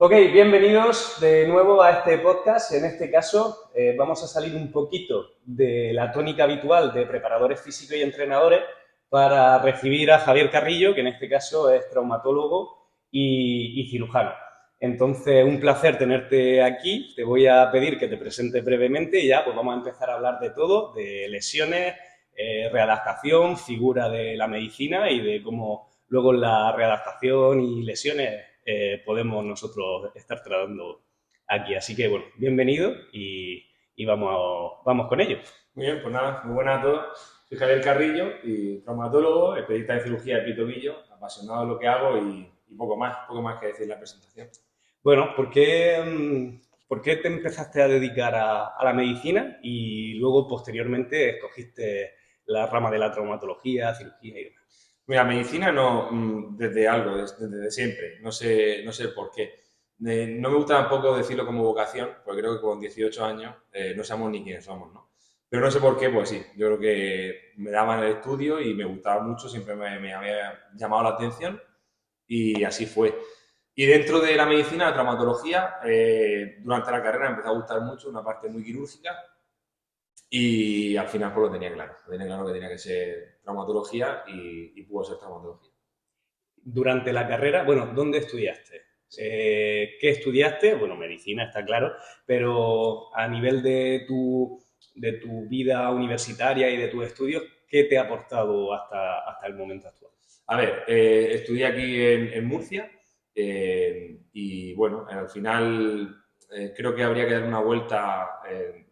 Ok, bienvenidos de nuevo a este podcast. En este caso vamos a salir un poquito de la tónica habitual de preparadores físicos y entrenadores para recibir a Javier Carrillo, que en este caso es traumatólogo y cirujano. Entonces, un placer tenerte aquí. Te voy a pedir que te presentes brevemente y ya pues vamos a empezar a hablar de todo, de lesiones, readaptación, figura de la medicina y de cómo luego la readaptación y lesiones podemos nosotros estar tratando aquí. Así que, bueno, bienvenido y vamos con ello. Muy bien, pues nada, muy buenas a todos. Soy Javier Carrillo y traumatólogo, especialista en cirugía de pito-billo, apasionado de lo que hago y poco más que decir en la presentación. Bueno, ¿por qué te empezaste a dedicar a la medicina y luego posteriormente escogiste la rama de la traumatología, cirugía y demás? Mira, medicina no, desde algo, desde siempre, no sé por qué. No me gusta tampoco decirlo como vocación, porque creo que con 18 años no sabemos ni quiénes somos, ¿no? Pero no sé por qué, pues sí, yo creo que me daban el estudio y me gustaba mucho, siempre me había llamado la atención y así fue. Y dentro de la medicina, la traumatología, durante la carrera me empezó a gustar mucho, una parte muy quirúrgica, y al final pues lo tenía claro que tenía que ser traumatología y pudo ser traumatología. Durante la carrera, bueno, ¿dónde estudiaste? ¿Qué estudiaste? Bueno, medicina, está claro, pero a nivel de tu vida universitaria y de tus estudios, ¿qué te ha aportado hasta el momento actual? A ver, estudié aquí en Murcia y bueno, al final creo que habría que dar una vuelta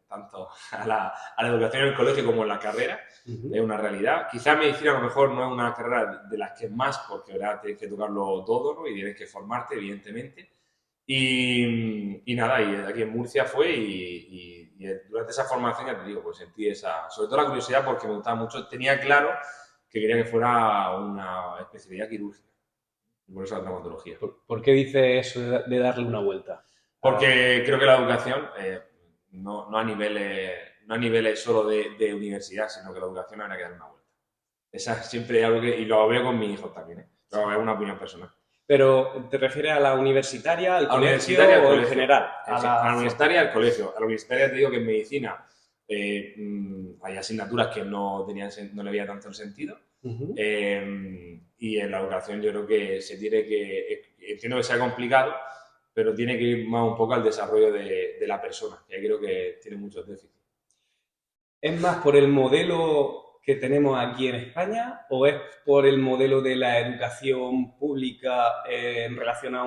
tanto a la educación en el colegio como en la carrera. Uh Es -huh. una realidad. Quizás medicina a lo mejor no es una carrera de las que más, porque ¿verdad? Tienes que tocarlo todo, ¿no? Y tienes que formarte, evidentemente. Y nada, y aquí en Murcia fue y durante esa formación, ya te digo, pues sentí esa, sobre todo la curiosidad porque me gustaba mucho, tenía claro que quería que fuera una especialidad quirúrgica, y por eso la traumatología. ¿Por qué dices eso de darle una vuelta? A- Porque creo que la educación, no a niveles, no a niveles solo de universidad, sino que la educación habrá que dar una vuelta. Esa es siempre algo que, y lo veo con mis hijos también, ¿eh? Pero es una opinión personal. Pero, ¿te refieres a la universitaria, al A la colegio universitaria, al o en colegio. general? A A la la forma. universitaria, al colegio. A la universitaria te digo que en medicina hay asignaturas que no le veía tanto el sentido. Uh -huh. Y en la educación yo creo que se tiene que, entiendo que sea complicado, pero tiene que ir más un poco al desarrollo de la persona, que creo que tiene muchos déficits. ¿Es más por el modelo que tenemos aquí en España o es por el modelo de la educación pública en relación a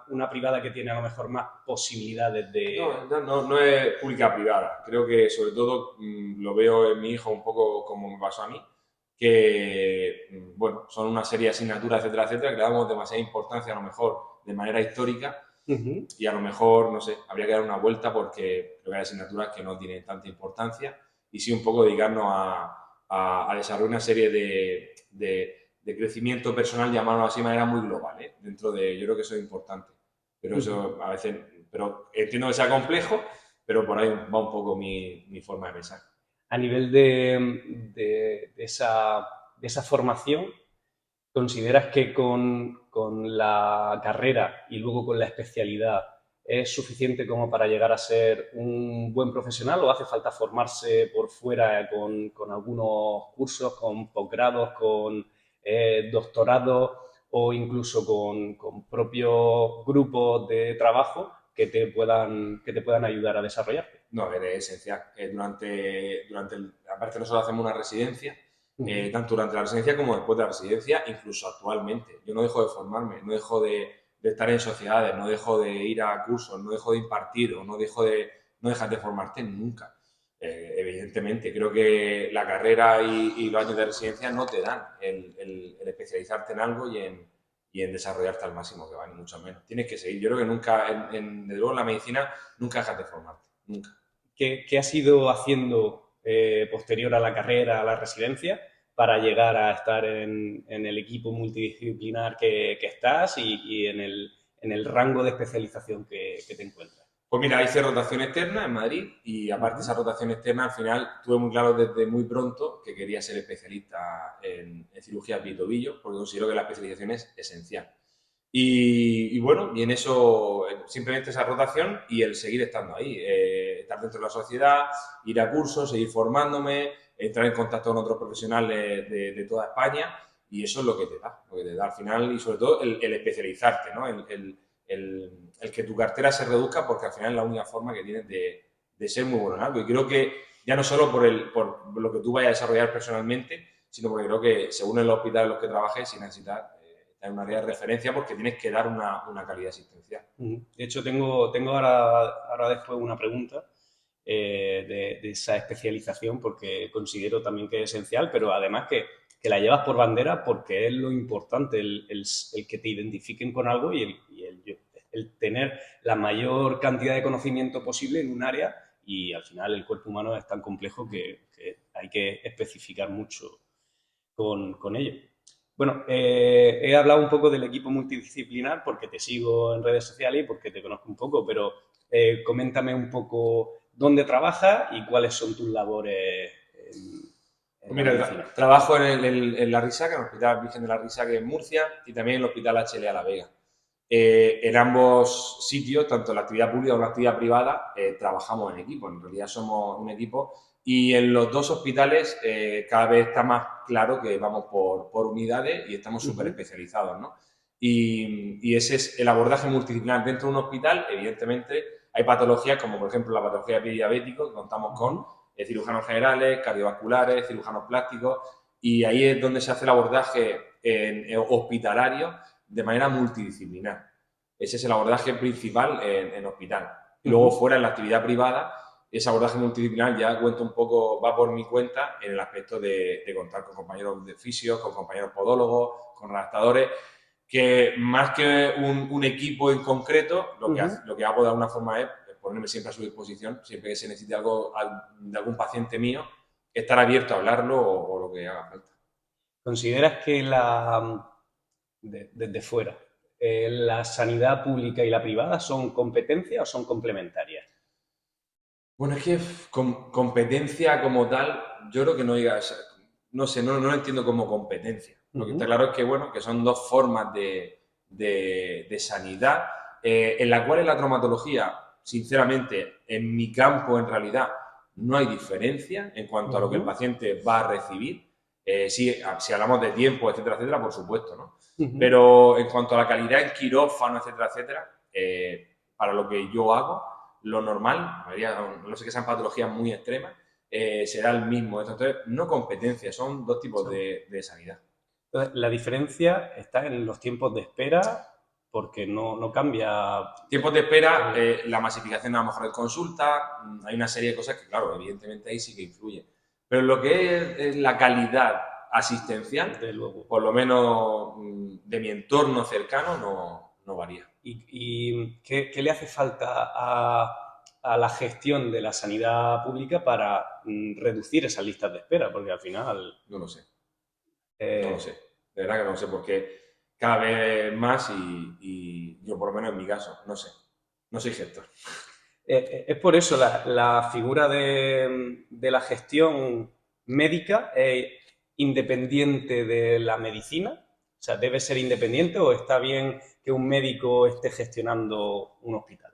una privada que tiene a lo mejor más posibilidades de... No es pública-privada. Creo que sobre todo lo veo en mi hijo un poco como me pasó a mí, que bueno, son una serie de asignaturas, etcétera, etcétera, que le damos demasiada importancia a lo mejor de manera histórica Uh -huh. y a lo mejor, no sé, habría que dar una vuelta porque creo que hay asignaturas que no tienen tanta importancia y sí un poco dedicarnos a desarrollar una serie de crecimiento personal, llamarlo así de manera muy global, ¿eh? Dentro de, yo creo que eso es importante, pero Uh -huh. eso a veces, pero entiendo que sea complejo, pero por ahí va un poco mi forma de pensar. A nivel de esa formación, ¿consideras que con la carrera y luego con la especialidad es suficiente como para llegar a ser un buen profesional o hace falta formarse por fuera con algunos cursos, con posgrados, con doctorados o incluso con propios grupos de trabajo que te puedan ayudar a desarrollarte? No, es esencial. Aparte nosotros hacemos una residencia, Uh -huh. tanto durante la residencia como después de la residencia, incluso actualmente. Yo no dejo de formarme, no dejo de estar en sociedades, no dejo de ir a cursos, no dejo de impartir o no dejas de formarte nunca. Evidentemente, creo que la carrera y los años de residencia no te dan el especializarte en algo y en desarrollarte al máximo que va, ni mucho menos. Tienes que seguir. Yo creo que nunca, desde luego en la medicina, nunca dejas de formarte, nunca. ¿Qué has ido haciendo posterior a la carrera, a la residencia, para llegar a estar en el equipo multidisciplinar que estás y en el rango de especialización que te encuentras? Pues mira, hice rotación externa en Madrid y Uh aparte de -huh. esa rotación externa, al final tuve muy claro desde muy pronto que quería ser especialista en cirugía pie y tobillo porque considero que la especialización es esencial. Y bueno, y en eso simplemente esa rotación y el seguir estando ahí, estar dentro de la sociedad, ir a cursos, seguir formándome, entrar en contacto con otros profesionales de toda España y eso es lo que te da al final y sobre todo el especializarte, ¿no? El que tu cartera se reduzca porque al final es la única forma que tienes de ser muy bueno en algo. Y creo que ya no solo por lo que tú vayas a desarrollar personalmente, sino porque creo que según el hospital en los que trabajes, si necesitas en una área de referencia porque tienes que dar una calidad asistencial. De hecho, tengo ahora después una pregunta de esa especialización porque considero también que es esencial, pero además que la llevas por bandera porque es lo importante, el que te identifiquen con algo el tener la mayor cantidad de conocimiento posible en un área y al final el cuerpo humano es tan complejo que hay que especificar mucho con ello. Bueno, he hablado un poco del equipo multidisciplinar porque te sigo en redes sociales y porque te conozco un poco, pero coméntame un poco dónde trabajas y cuáles son tus labores en Pues la medicina. mira, trabajo en La Risaca, en el Hospital Virgen de la Risaca en Murcia y también en el Hospital HLA La Vega. En ambos sitios, tanto en la actividad pública como en la actividad privada, trabajamos en equipo. En realidad somos un equipo y en los dos hospitales cada vez está más claro que vamos por unidades y estamos súper especializados, ¿no? Y ese es el abordaje multidisciplinar. Dentro de un hospital, evidentemente, hay patologías como, por ejemplo, la patología diabética, que contamos con cirujanos generales, cardiovasculares, cirujanos plásticos, y ahí es donde se hace el abordaje hospitalario de manera multidisciplinar. Ese es el abordaje principal en hospital. Y luego fuera, en la actividad privada, ese abordaje multidisciplinar ya cuento un poco, va por mi cuenta en el aspecto de contar con compañeros de fisios, con compañeros podólogos, con adaptadores, que más que un equipo en concreto, lo que hago de alguna forma es ponerme siempre a su disposición, siempre que se necesite algo de algún paciente mío, estar abierto a hablarlo o lo que haga falta. ¿Consideras que desde fuera, la sanidad pública y la privada son competencias o son complementarias? Bueno, es que competencia como tal, yo creo que no digas, no sé, no lo entiendo como competencia. Lo que está claro es que, bueno, que son dos formas de sanidad, en la cual en la traumatología, sinceramente, en mi campo en realidad no hay diferencia en cuanto a lo que el paciente va a recibir. Si hablamos de tiempo, etcétera, etcétera, por supuesto, ¿no? Pero en cuanto a la calidad en quirófano, etcétera, etcétera, para lo que yo hago, lo normal, no sé que sean patologías muy extremas, será el mismo. Entonces, no competencia, son dos tipos de sanidad. Entonces, la diferencia está en los tiempos de espera porque no cambia. Tiempos de espera, la masificación a lo mejor de consulta, hay una serie de cosas que, claro, evidentemente ahí sí que influye. Pero lo que es la calidad asistencial, por lo menos de mi entorno cercano, no varía. ¿Y qué le hace falta a la gestión de la sanidad pública para reducir esas listas de espera? Porque al final... No lo sé. No lo sé. De verdad que no lo sé, porque cada vez más y yo por lo menos en mi caso, no sé. No soy gestor. Es por eso la figura de la gestión médica es independiente de la medicina. O sea, ¿debe ser independiente o está bien que un médico esté gestionando un hospital?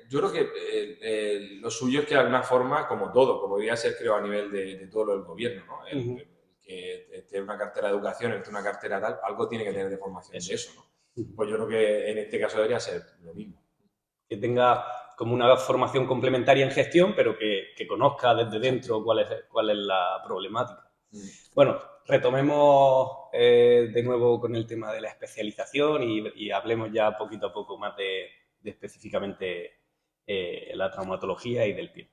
Yo creo que lo suyo es que de alguna forma, como todo, como podría ser creo a nivel de todo lo del gobierno, ¿no? El que tiene una cartera de educación, el que tiene una cartera tal, algo tiene que tener de formación de eso, ¿no? Pues yo creo que en este caso debería ser lo mismo. Que tenga como una formación complementaria en gestión, pero que conozca desde dentro cuál es la problemática. Bueno, retomemos de nuevo con el tema de la especialización y hablemos ya poquito a poco más de específicamente la traumatología y del pie.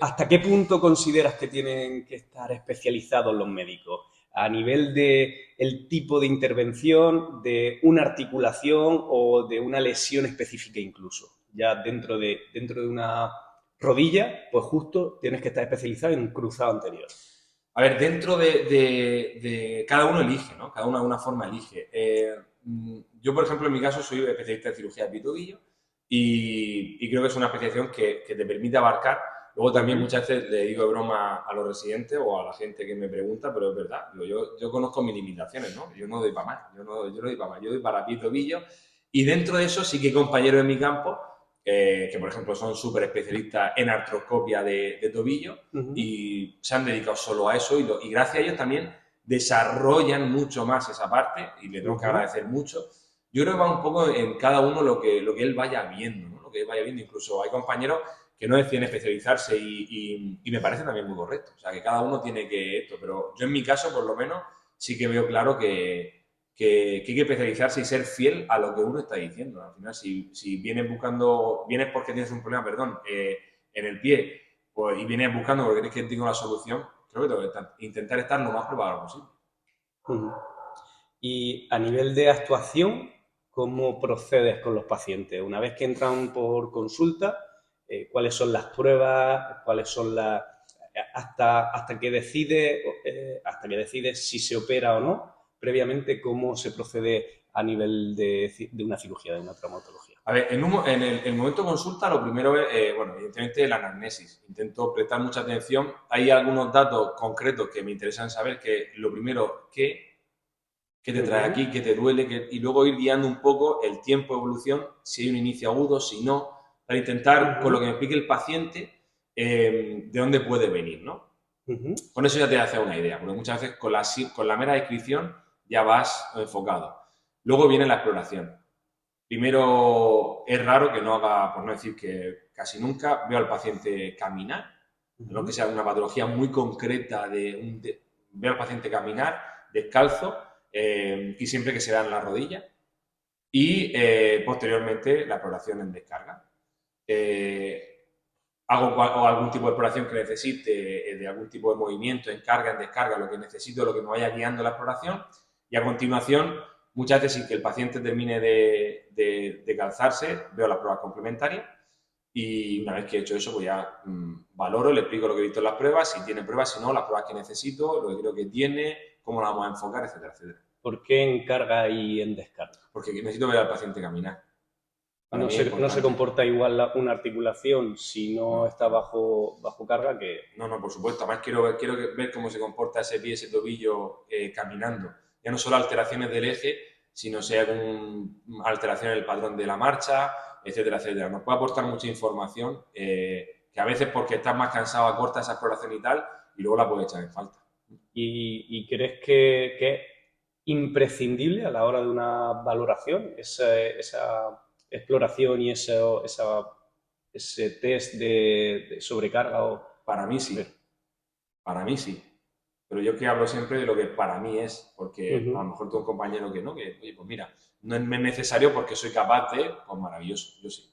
¿Hasta qué punto consideras que tienen que estar especializados los médicos? A nivel de el tipo de intervención, de una articulación o de una lesión específica incluso. Ya dentro de una rodilla, pues justo tienes que estar especializado en un cruzado anterior. A ver, dentro de cada uno elige, ¿no? Cada uno de alguna forma elige. Yo, por ejemplo, en mi caso soy especialista en cirugía de pie y tobillo y creo que es una especialización que te permite abarcar Luego también muchas veces le digo de broma a los residentes o a la gente que me pregunta, pero es verdad, digo, yo conozco mis limitaciones, ¿no? Yo no doy para más, yo no doy para más, yo doy para pie y tobillo. Y dentro de eso sí que hay compañeros en mi campo que, por ejemplo, son súper especialistas en artroscopia de tobillo y se han dedicado solo a eso y gracias a ellos también desarrollan mucho más esa parte y le tengo que agradecer mucho. Yo creo que va un poco en cada uno lo que él vaya viendo, ¿no? Lo que él vaya viendo. Incluso hay compañeros que no deciden especializarse y me parece también muy correcto. O sea, que cada uno tiene que esto, pero yo en mi caso, por lo menos, sí que veo claro que hay que especializarse y ser fiel a lo que uno está diciendo. Al final, si vienes porque tienes un problema, en el pie, pues, y vienes buscando porque crees que tengo la solución, creo que tengo que intentar estar lo más preparado posible. Y a nivel de actuación, ¿cómo procedes con los pacientes? Una vez que entran por consulta, ¿cuáles son las pruebas? ¿Cuáles son las... hasta que decides si se opera o no? Previamente, ¿cómo se procede a nivel de una cirugía, de una traumatología? A ver, en el momento de consulta, lo primero es, bueno, evidentemente la anamnesis. Intento prestar mucha atención. Hay algunos datos concretos que me interesan saber, que lo primero, ¿qué te trae aquí? ¿Qué te duele? Y luego ir guiando un poco el tiempo de evolución, si hay un inicio agudo, si no, para intentar, con lo que me explique el paciente, de dónde puede venir, ¿no? Con eso ya te hace una idea, porque muchas veces con la mera descripción ya vas enfocado. Luego viene la exploración. Primero, es raro que no haga, por no decir que casi nunca, veo al paciente caminar, no que sea una patología muy concreta, veo al paciente caminar descalzo y siempre que se da en la rodilla y posteriormente la exploración en descarga. Hago algún tipo de exploración que necesite de algún tipo de movimiento en carga, en descarga, lo que necesito, lo que me vaya guiando la exploración y a continuación, muchas veces sin que el paciente termine de calzarse, veo las pruebas complementarias y una vez que he hecho eso, pues ya valoro, le explico lo que he visto en las pruebas, si tiene pruebas, si no, las pruebas que necesito, lo que creo que tiene, cómo la vamos a enfocar, etcétera, etcétera. ¿Por qué en carga y en descarga? Porque necesito ver al paciente caminar. No se comporta igual una articulación si no está bajo carga que... No, por supuesto. Además quiero ver cómo se comporta ese pie, ese tobillo caminando. Ya no solo alteraciones del eje, sino sea con alteraciones del patrón de la marcha, etcétera, etcétera. Nos puede aportar mucha información que a veces porque estás más cansado acorta esa exploración y tal, y luego la puedes echar en falta. ¿Y crees que es imprescindible a la hora de una valoración esa exploración y ese test de sobrecarga? Para mí sí. Para mí sí. Pero yo que hablo siempre de lo que para mí es, porque a lo mejor tengo un compañero que no, que, oye, pues mira, no es necesario porque soy capaz de, pues maravilloso, yo sí.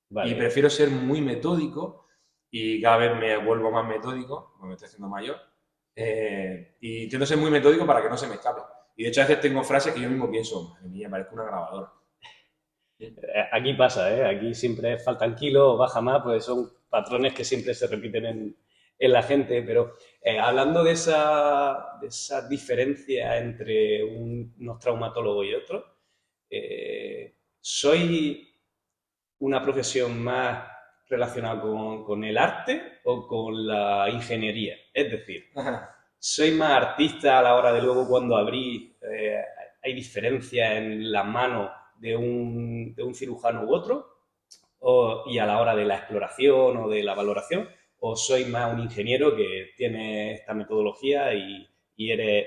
Vale. Y prefiero ser muy metódico y cada vez me vuelvo más metódico, porque me estoy haciendo mayor, y intento ser muy metódico para que no se me escape. Y de hecho a veces tengo frases que yo mismo pienso, madre mía, parezco una grabadora. Aquí pasa, ¿eh? Aquí siempre faltan kilos, baja más, pues son patrones que siempre se repiten en la gente, pero hablando de esa diferencia entre unos traumatólogos y otros, ¿soy una profesión más relacionada con el arte o con la ingeniería? Es decir, ¿soy más artista a la hora de luego cuando abrís? ¿Hay diferencia en la mano de un cirujano u otro? Y a la hora de la exploración o de la valoración, o soy más un ingeniero que tiene esta metodología y eres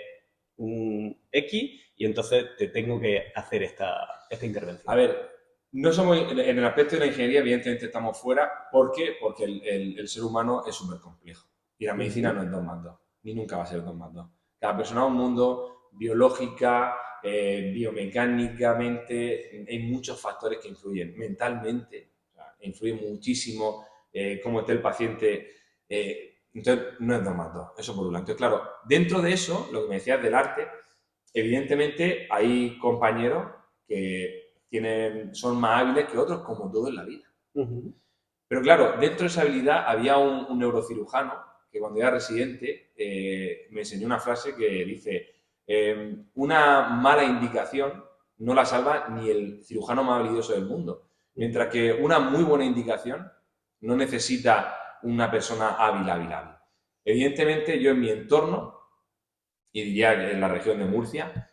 un X y entonces te tengo que hacer esta intervención. A ver, no somos, en el aspecto de la ingeniería, evidentemente estamos fuera. ¿Por qué? Porque el ser humano es súper complejo y la medicina no es 2 más 2, ni nunca va a ser 2 más 2. Cada persona es un mundo biológica, biomecánicamente, hay muchos factores que influyen mentalmente. Influye muchísimo cómo esté el paciente. Entonces, no es 2 más 2, eso por un lado. Entonces, claro, dentro de eso, lo que me decías del arte, evidentemente hay compañeros que son más hábiles que otros, como todo en la vida. Pero claro, dentro de esa habilidad había un neurocirujano que cuando era residente me enseñó una frase que dice, una mala indicación no la salva ni el cirujano más habilidoso del mundo. Mientras que una muy buena indicación no necesita una persona hábil, hábil, hábil. Evidentemente, yo en mi entorno, y diría que en la región de Murcia,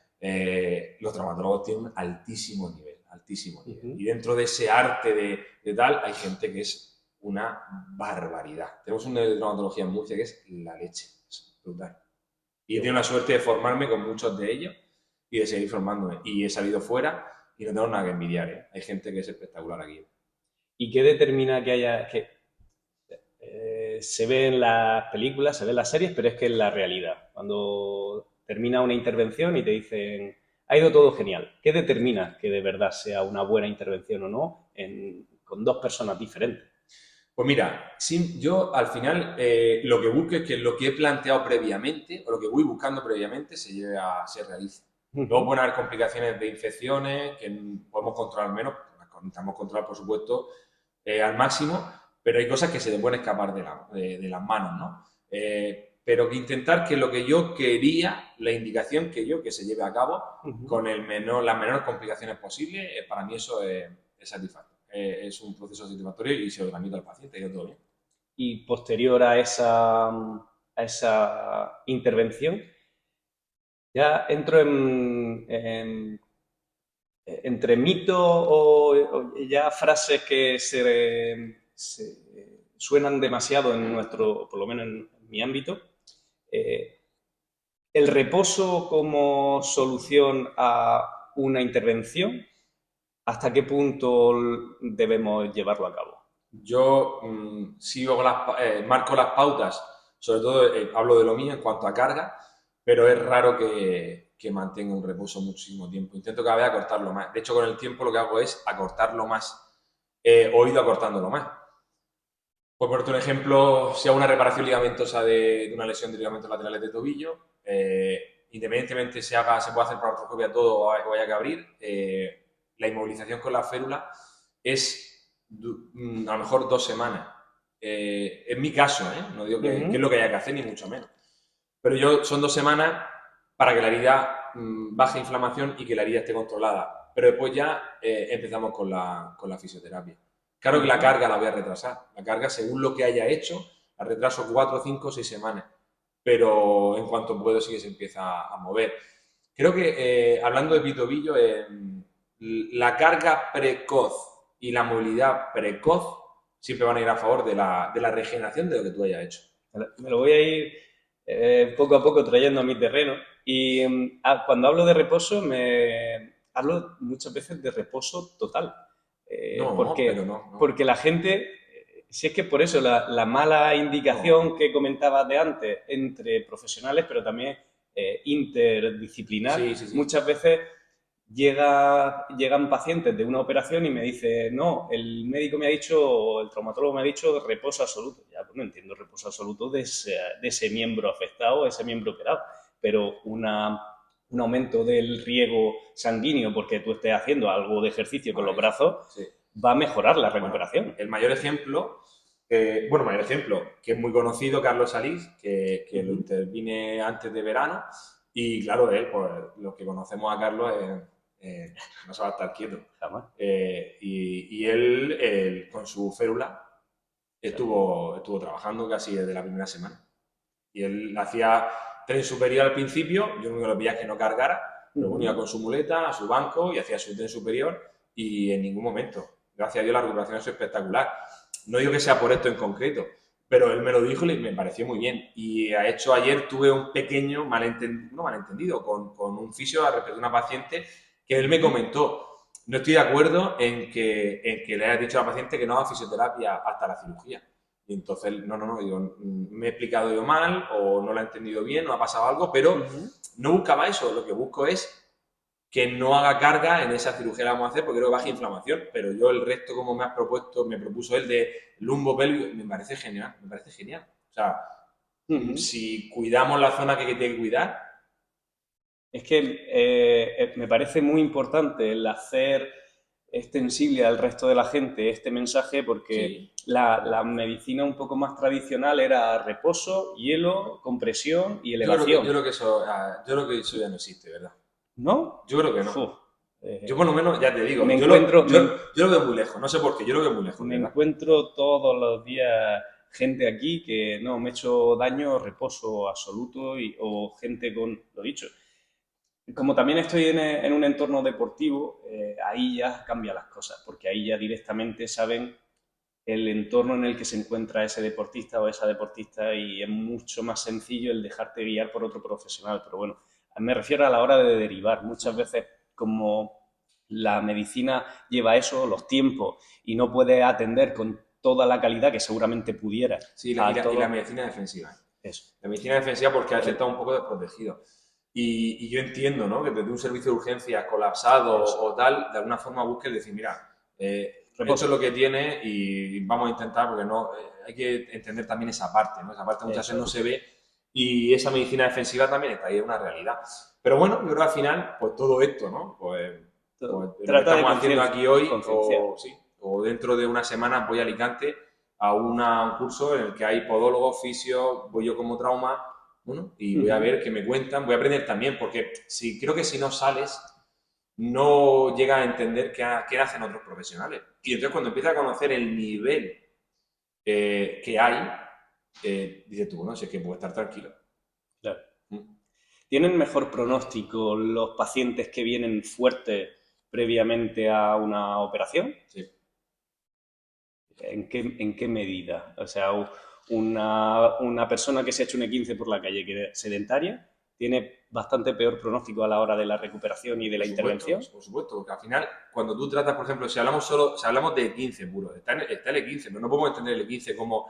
los traumatólogos tienen un altísimo nivel, altísimo nivel. Ujú. Y dentro de ese arte de tal, hay gente que es una barbaridad. Tenemos un nivel de traumatología en Murcia que es la leche, es brutal. Y he tenido la suerte de formarme con muchos de ellos y de seguir formándome. Y he salido fuera y no tengo nada que envidiar, ¿eh? Hay gente que es espectacular aquí. ¿Y qué determina que haya, que se ve en las películas, se ve en las series, pero es que es la realidad? Cuando termina una intervención y te dicen, ha ido todo genial, ¿qué determina que de verdad sea una buena intervención o no con dos personas diferentes? Pues mira, yo al final lo que busco es que lo que he planteado previamente o lo que voy buscando previamente se realice. Luego pueden haber complicaciones de infecciones que podemos controlar menos, las intentamos controlar por supuesto al máximo, pero hay cosas que se te pueden escapar de las manos, ¿no? Pero que intentar que lo que yo quería, la indicación que se lleve a cabo con las menores complicaciones posibles, para mí eso es satisfactorio. Es un proceso satisfactorio y se lo transmito al paciente y todo bien. Y posterior a esa intervención, ya entro entre mitos o ya frases que se suenan demasiado en nuestro, por lo menos en mi ámbito. Eh, el reposo como solución a una intervención, ¿hasta qué punto debemos llevarlo a cabo? Yo sigo marco las pautas, sobre todo hablo de lo mío en cuanto a carga, pero es raro que mantenga un reposo muchísimo tiempo. Intento cada vez acortarlo más. De hecho, con el tiempo lo que hago es acortarlo más. O he ido acortándolo más. Por ponerte un ejemplo, si hago una reparación ligamentosa de una lesión de ligamentos laterales de tobillo, independientemente se puede hacer por artroscopia todo o haya que abrir, la inmovilización con la férula es a lo mejor 2 semanas. En mi caso, no digo que es lo que haya que hacer, ni mucho menos. Pero son 2 semanas para que la herida baje inflamación y que la herida esté controlada. Pero después ya empezamos con la fisioterapia. Claro que la carga la voy a retrasar. La carga, según lo que haya hecho, la retraso 4, 5, 6 semanas. Pero en cuanto puedo sí que se empieza a mover. Creo que, hablando de pitobillo, la carga precoz y la movilidad precoz siempre van a ir a favor de la regeneración de lo que tú hayas hecho. Me lo voy a ir poco a poco trayendo a mi terreno. Y cuando hablo de reposo, hablo muchas veces de reposo total. Porque la gente, si es que por eso la mala indicación que comentabas de antes entre profesionales, pero también interdisciplinar, muchas veces llegan pacientes de una operación y me dicen, no, el médico me ha dicho, el traumatólogo me ha dicho reposo absoluto. Ya, pues no entiendo reposo absoluto de ese miembro afectado, ese miembro operado, pero un aumento del riego sanguíneo porque tú estés haciendo algo de ejercicio con los brazos, va a mejorar la recuperación. Bueno, el mayor ejemplo, que es muy conocido, Carlos Salís, que lo intervine antes de verano, y claro, él, pues los que conocemos a Carlos, no se va a estar quieto. Jamás. Y él, con su férula, estuvo trabajando casi desde la primera semana. Y él hacía tren superior al principio, yo lo único que le pedía es que no cargara, pero bueno, iba con su muleta a su banco y hacía su tren superior y en ningún momento. Gracias a Dios la recuperación es espectacular. No digo que sea por esto en concreto, pero él me lo dijo y me pareció muy bien. Y de hecho ayer tuve un pequeño malentendido con un fisio respecto a una paciente que él me comentó, no estoy de acuerdo en que le hayas dicho a la paciente que no haga fisioterapia hasta la cirugía. Y entonces, no, digo, me he explicado yo mal o no lo he entendido bien o ha pasado algo, pero no buscaba eso. Lo que busco es que no haga carga en esa cirugía que vamos a hacer porque creo que baja inflamación, pero yo el resto, como me propuso él de lumbo pélvico, me parece genial. O sea, si cuidamos la zona que tiene que cuidar. Es que me parece muy importante el hacer extensible al resto de la gente este mensaje porque la medicina un poco más tradicional era reposo, hielo, compresión y elevación. Yo creo que eso ya no existe, ¿verdad? ¿No? Yo creo que no. Yo por lo menos, ya te digo, yo lo veo muy lejos, no sé por qué, yo lo veo muy lejos. Me encuentro todos los días gente aquí que no, me he hecho daño, reposo absoluto, o gente con, lo dicho. Como también estoy en un entorno deportivo, ahí ya cambian las cosas, porque ahí ya directamente saben el entorno en el que se encuentra ese deportista o esa deportista y es mucho más sencillo el dejarte guiar por otro profesional. Pero bueno, me refiero a la hora de derivar. Muchas veces, como la medicina lleva eso, los tiempos, y no puede atender con toda la calidad que seguramente pudiera Sí, a y la todo medicina defensiva. eso. La medicina defensiva porque ha estado un poco desprotegido. Y yo entiendo, ¿no? Que desde un servicio de urgencias colapsado Eso. o tal, de alguna forma busques decir, mira, esto es lo que tiene y vamos a intentar, porque no hay que entender también esa parte, ¿no? Esa parte muchas veces no se ve y esa medicina defensiva también está ahí, es una realidad. Pero bueno, yo creo que al final, pues todo esto, ¿no? Pues lo que Trata de estamos haciendo aquí hoy, concienciar. o dentro de una semana voy a Alicante a un curso en el que hay podólogos, fisios, voy yo como trauma, bueno, y voy a ver qué me cuentan, voy a aprender también, porque creo que si no sales, no llegas a entender qué hacen otros profesionales. Y entonces cuando empiezas a conocer el nivel que hay, dices tú, no sé, que puedo estar tranquilo. Claro. ¿Tienen mejor pronóstico los pacientes que vienen fuertes previamente a una operación? Sí. ¿En qué medida? O sea, una persona que se ha hecho un E15 por la calle, que es sedentaria, tiene bastante peor pronóstico a la hora de la recuperación y de la intervención. Por supuesto, porque al final, cuando tú tratas, por ejemplo, si hablamos de E15 puro, está el E15, pero no podemos entender el E15 como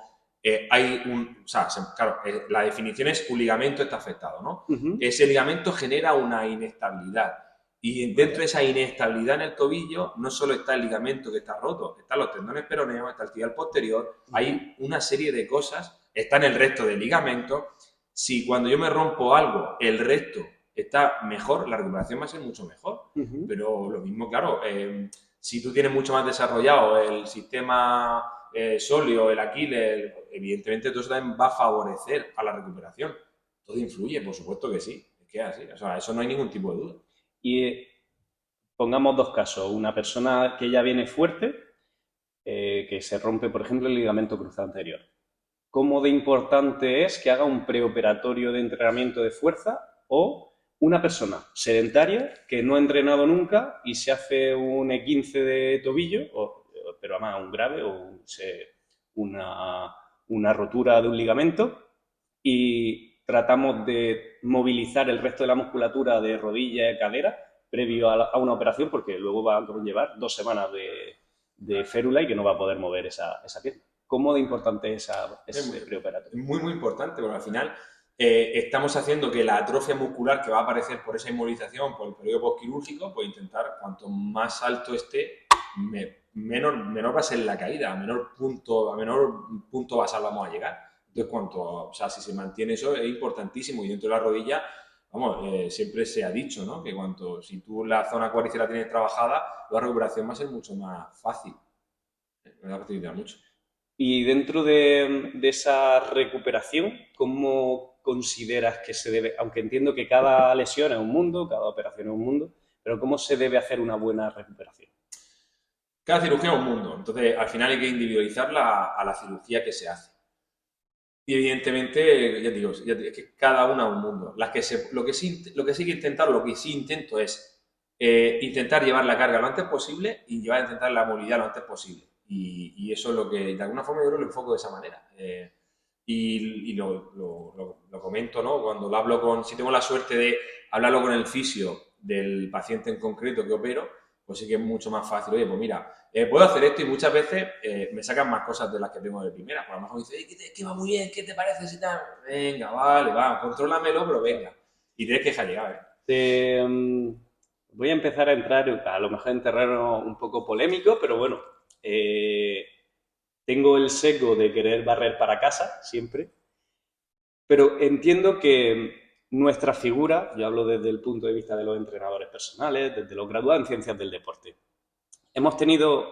hay un... O sea, claro, la definición es un ligamento está afectado, ¿no? Ese ligamento genera una inestabilidad. Y dentro de esa inestabilidad en el tobillo, no solo está el ligamento que está roto, están los tendones peroneos, está el tibial posterior, hay una serie de cosas, está en el resto del ligamento. Si cuando yo me rompo algo, el resto está mejor, la recuperación va a ser mucho mejor. Pero lo mismo, claro, si tú tienes mucho más desarrollado el sistema sóleo, el Aquiles, evidentemente todo eso también va a favorecer a la recuperación. Todo influye, por supuesto que sí, es que es así, o sea, eso no hay ningún tipo de duda. Y pongamos dos casos. Una persona que ya viene fuerte, que se rompe, por ejemplo, el ligamento cruzado anterior. ¿Cómo de importante es que haga un preoperatorio de entrenamiento de fuerza o una persona sedentaria que no ha entrenado nunca y se hace un E15 de tobillo, pero además un grave o una rotura de un ligamento y tratamos de movilizar el resto de la musculatura de rodilla y cadera previo a una operación porque luego va a conllevar 2 semanas de férula y que no va a poder mover esa pierna? ¿Cómo de importante es ese preoperatorio? Es muy, muy importante, porque al final estamos haciendo que la atrofia muscular que va a aparecer por esa inmovilización, por el periodo postquirúrgico, pues intentar, cuanto más alto esté, menor va a ser la caída, a menor punto basal vamos a llegar. Entonces, o sea, si se mantiene eso, es importantísimo. Y dentro de la rodilla, vamos, siempre se ha dicho, ¿no? Que si tú la zona cuádriceps la tienes trabajada, la recuperación va a ser mucho más fácil. Me va a facilitar mucho. Y dentro de esa recuperación, ¿cómo consideras que se debe, aunque entiendo que cada lesión es un mundo, cada operación es un mundo, pero cómo se debe hacer una buena recuperación? Cada cirugía es un mundo, entonces al final hay que individualizarla a la cirugía que se hace. Y evidentemente, ya te digo, es que cada una es un mundo. Lo que sí hay que intentar, lo que sí intento es intentar llevar la carga lo antes posible y intentar la movilidad lo antes posible. Y eso es lo que, de alguna forma, yo creo que lo enfoco de esa manera. Y lo comento, ¿no? Cuando lo hablo si tengo la suerte de hablarlo con el fisio del paciente en concreto que opero, pues sí que es mucho más fácil. Oye, pues mira, puedo hacer esto y muchas veces me sacan más cosas de las que tengo de primera. Pues a lo mejor me dice, que va muy bien, ¿qué te parece? Si tal? Venga, vale, va, contrólamelo, pero venga. Y tienes que dejar llegar, Voy a empezar a entrar, a lo mejor en terreno un poco polémico, pero bueno, tengo el sesgo de querer barrer para casa, siempre, pero entiendo que nuestra figura, yo hablo desde el punto de vista de los entrenadores personales, desde los graduados en ciencias del deporte, hemos tenido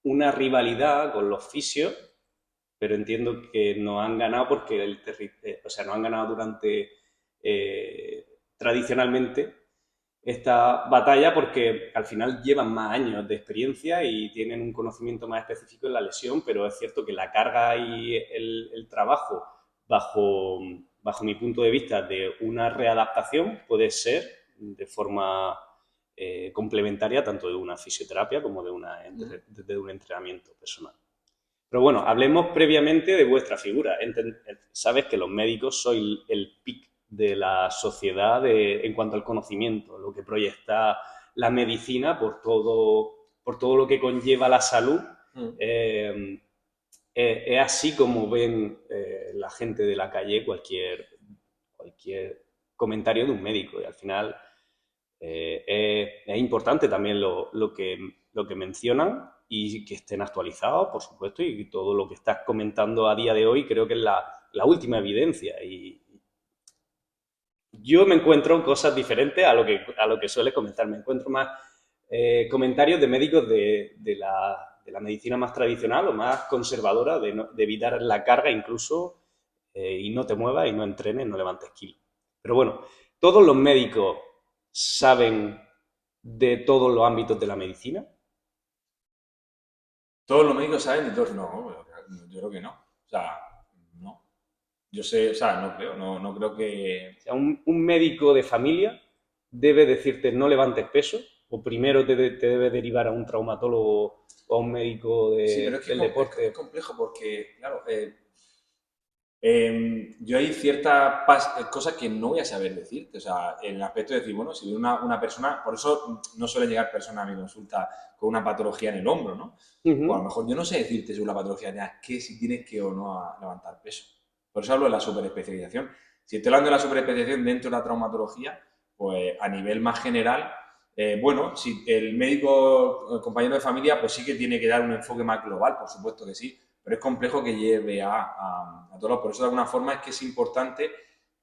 una rivalidad con los fisios, pero entiendo que nos han ganado porque nos han ganado durante tradicionalmente esta batalla porque al final llevan más años de experiencia y tienen un conocimiento más específico en la lesión, pero es cierto que la carga y el trabajo bajo mi punto de vista de una readaptación puede ser de forma complementaria tanto de una fisioterapia como de un entrenamiento personal. Pero bueno, hablemos previamente de vuestra figura. Sabes que los médicos sois el pic de la sociedad en cuanto al conocimiento, lo que proyecta la medicina por todo lo que conlleva la salud. Es así como ven la gente de la calle cualquier comentario de un médico. Y al final es importante también lo que mencionan y que estén actualizados, por supuesto, y todo lo que estás comentando a día de hoy creo que es la última evidencia. Y yo me encuentro cosas diferentes a lo que suele comentar. Me encuentro más comentarios de médicos de la medicina más tradicional o más conservadora, de evitar la carga incluso y no te muevas y no entrenes, no levantes kilos. Pero bueno, todos los médicos saben de todos los ámbitos de la medicina. ¿Todos los médicos saben de todos? No, yo creo que no. O sea, no. Yo sé, o sea, no creo, no creo que... O sea, un médico de familia debe decirte no levantes peso o primero te debe derivar a un traumatólogo o a un médico Sí, pero es que del es deporte. complejo porque, claro, yo hay ciertas cosas que no voy a saber decirte, o sea, en el aspecto de decir, bueno, si una persona, por eso no suele llegar personas a mi consulta con una patología en el hombro, ¿no? Pues a lo mejor yo no sé decirte sobre la patología ya que si tienes que o no levantar peso. Por eso hablo de la superespecialización. Si estoy hablando de la superespecialización dentro de la traumatología, pues a nivel más general, bueno, si el médico, el compañero de familia, pues sí que tiene que dar un enfoque más global, por supuesto que sí, pero es complejo que lleve a todos. Por eso, de alguna forma, es que es importante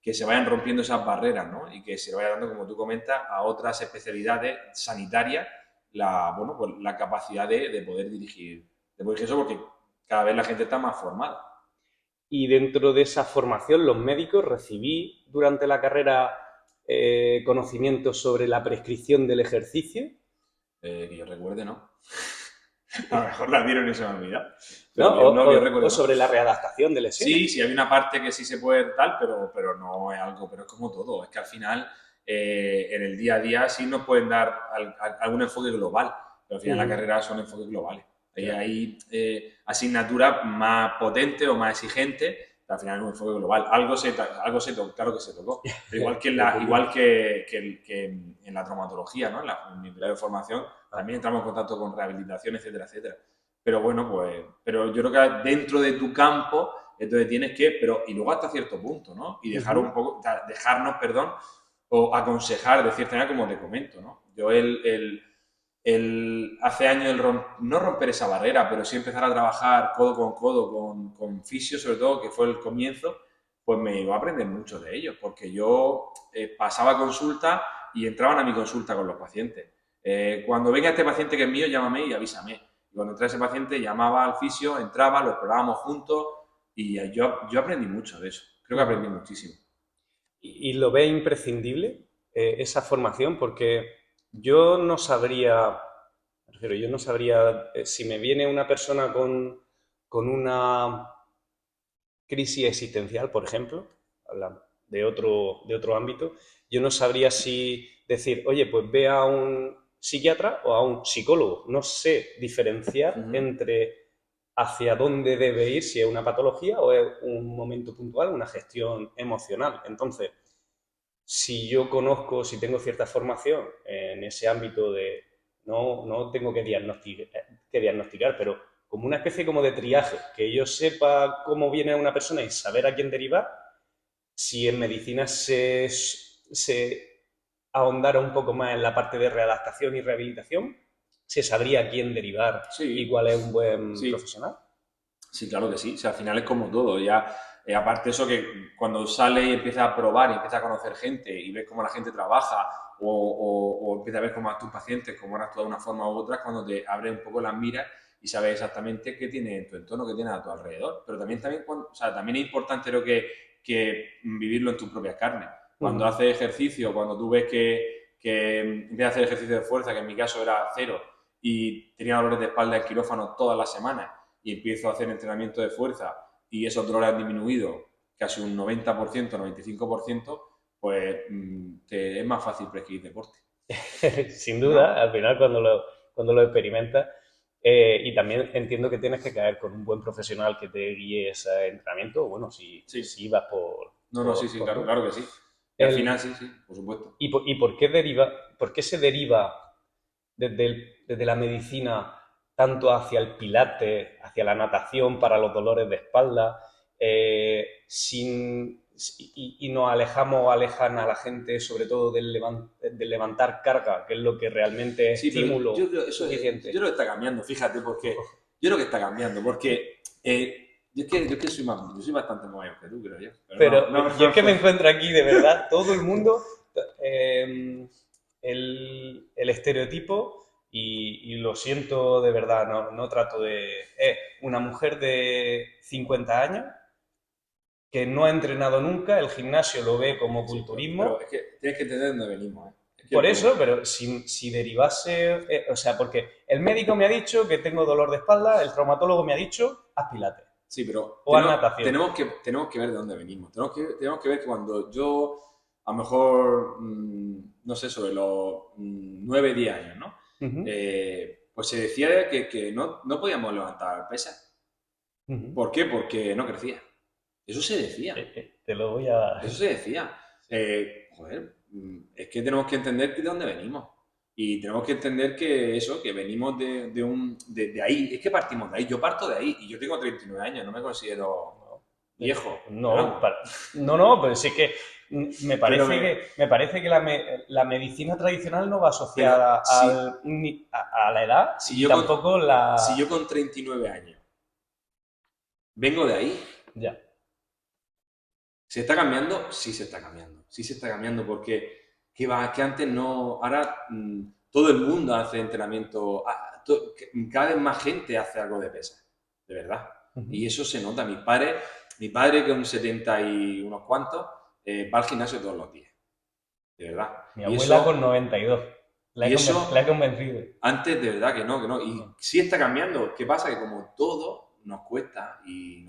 que se vayan rompiendo esas barreras, ¿no? Y que se vaya dando, como tú comentas, a otras especialidades sanitarias bueno, pues la capacidad de poder dirigir eso, porque cada vez la gente está más formada. Y dentro de esa formación, los médicos recibí durante la carrera conocimientos sobre la prescripción del ejercicio. Que yo recuerde, ¿no? A lo mejor la dieron y se me olvida. ¿No? Pero no, yo recuerdo, O ¿no? sobre la readaptación de lesiones. Sí, sí, hay una parte que sí se puede tal, pero no es algo, pero es como todo. Es que al final, en el día a día sí nos pueden dar algún enfoque global, pero al final la carrera son enfoques globales. Hay asignaturas más potentes o más exigentes, pero al final es un enfoque global. Algo se tocó, claro que se tocó. Pero igual que en la traumatología, ¿no? En mi periodo de formación, también entramos en contacto con rehabilitación, etcétera, etcétera. Pero bueno, pues, pero yo creo que dentro de tu campo, entonces tienes que, y luego hasta cierto punto, ¿no? Y dejarnos, perdón, o aconsejar de cierta manera, como te comento, ¿no? Yo hace años no romper esa barrera, pero sí empezar a trabajar codo con codo con fisio, sobre todo, que fue el comienzo, pues me iba a aprender mucho de ellos, porque yo pasaba consulta y entraban a mi consulta con los pacientes. Cuando venga este paciente que es mío, llámame y avísame. Y cuando entraba ese paciente, llamaba al fisio, entraba, lo explorábamos juntos y yo aprendí mucho de eso. Creo que aprendí muchísimo. ¿Y lo ve imprescindible esa formación? Porque yo no sabría, yo no sabría si me viene una persona con una crisis existencial, por ejemplo, hablando de otro ámbito, yo no sabría si decir, oye, pues ve a un psiquiatra o a un psicólogo. No sé diferenciar entre hacia dónde debe ir, si es una patología o es un momento puntual, una gestión emocional. Entonces, si yo conozco, si tengo cierta formación en ese ámbito de, no tengo que diagnosticar, pero como una especie como de triaje, que yo sepa cómo viene una persona y saber a quién derivar, si en medicina se ahondara un poco más en la parte de readaptación y rehabilitación, se sabría a quién derivar y Sí, cuál es un buen sí. profesional. Sí, claro que sí. O sea, al final es como todo. Ya, aparte de eso que cuando sale y empieza a probar y empieza a conocer gente y ves cómo la gente trabaja o empieza a ver cómo actúan pacientes, cómo han actuado de una forma u otra, es cuando te abre un poco las miras y sabes exactamente qué tiene en tu entorno, qué tiene a tu alrededor. Pero o sea, también es importante lo que vivirlo en tus propias carnes. Cuando haces ejercicio, cuando tú ves que empieza a hacer ejercicio de fuerza, que en mi caso era cero, y tenía dolores de espalda en quirófano todas las semanas, y empiezo a hacer entrenamiento de fuerza, y esos dolores han disminuido casi un 90%, 95%, pues te es más fácil prescribir deporte, Sin ¿no? duda, al final cuando lo experimentas, y también entiendo que tienes que caer con un buen profesional que te guíe ese entrenamiento, bueno, Sí. si vas No, no, sí, sí, por claro, tú. claro que sí. Y al final El, sí, sí, por supuesto. y por qué se deriva desde la medicina tanto hacia el pilate, hacia la natación para los dolores de espalda, y nos alejamos o alejan a la gente sobre todo del levantar carga, que es lo que realmente es Sí, pero yo estímulo creo eso yo suficiente. creo que está cambiando, fíjate, porque yo creo que está cambiando, porque yo es que yo soy bastante más mayor que tú, creo yo. Pero Pero no, no, yo es no, que me encuentro aquí, de verdad, todo el mundo, eh, el estereotipo, y lo siento de verdad, no trato de... una mujer de 50 años que no ha entrenado nunca, el gimnasio lo ve como sí, pero culturismo, es que tienes que entender dónde venimos, ¿eh? Es que el por eso, problema. pero si derivase, o sea, porque el médico me ha dicho que tengo dolor de espalda, el traumatólogo me ha dicho, haz pilates Sí, pero o haz natación. tenemos que ver de dónde venimos. Tenemos que ver que cuando yo, a lo mejor, no sé, sobre los 9, 10 años, ¿no? Ujú, Pues se decía que no podíamos levantar pesas. ujú. ¿Por qué? Porque no crecía. Eso se decía. Te lo voy a... Eso se decía. Joder, es que tenemos que entender de dónde venimos. Y tenemos que entender que eso, que venimos de ahí. Es que partimos de ahí. Yo parto de ahí. Y yo tengo 39 años. No me considero viejo. Pero No, vamos. no, pero sí es que Pero me, me parece que la medicina tradicional no va pero asociada si, a la edad si y yo con, tampoco si la... yo con 39 años vengo de ahí, Ya. ¿se está cambiando? Sí se está cambiando. Sí se está cambiando porque que antes no. Ahora todo el mundo hace entrenamiento. Cada vez más gente hace algo de pesa. De verdad. Ujú. Y eso se nota. Mi padre que con 70 y unos cuantos, va al gimnasio todos los días. De verdad. Mi Y abuela con eso, 92. y La he eso convencido. antes de verdad que no, que no. Y sí está cambiando. ¿Qué pasa? Que como todo nos cuesta y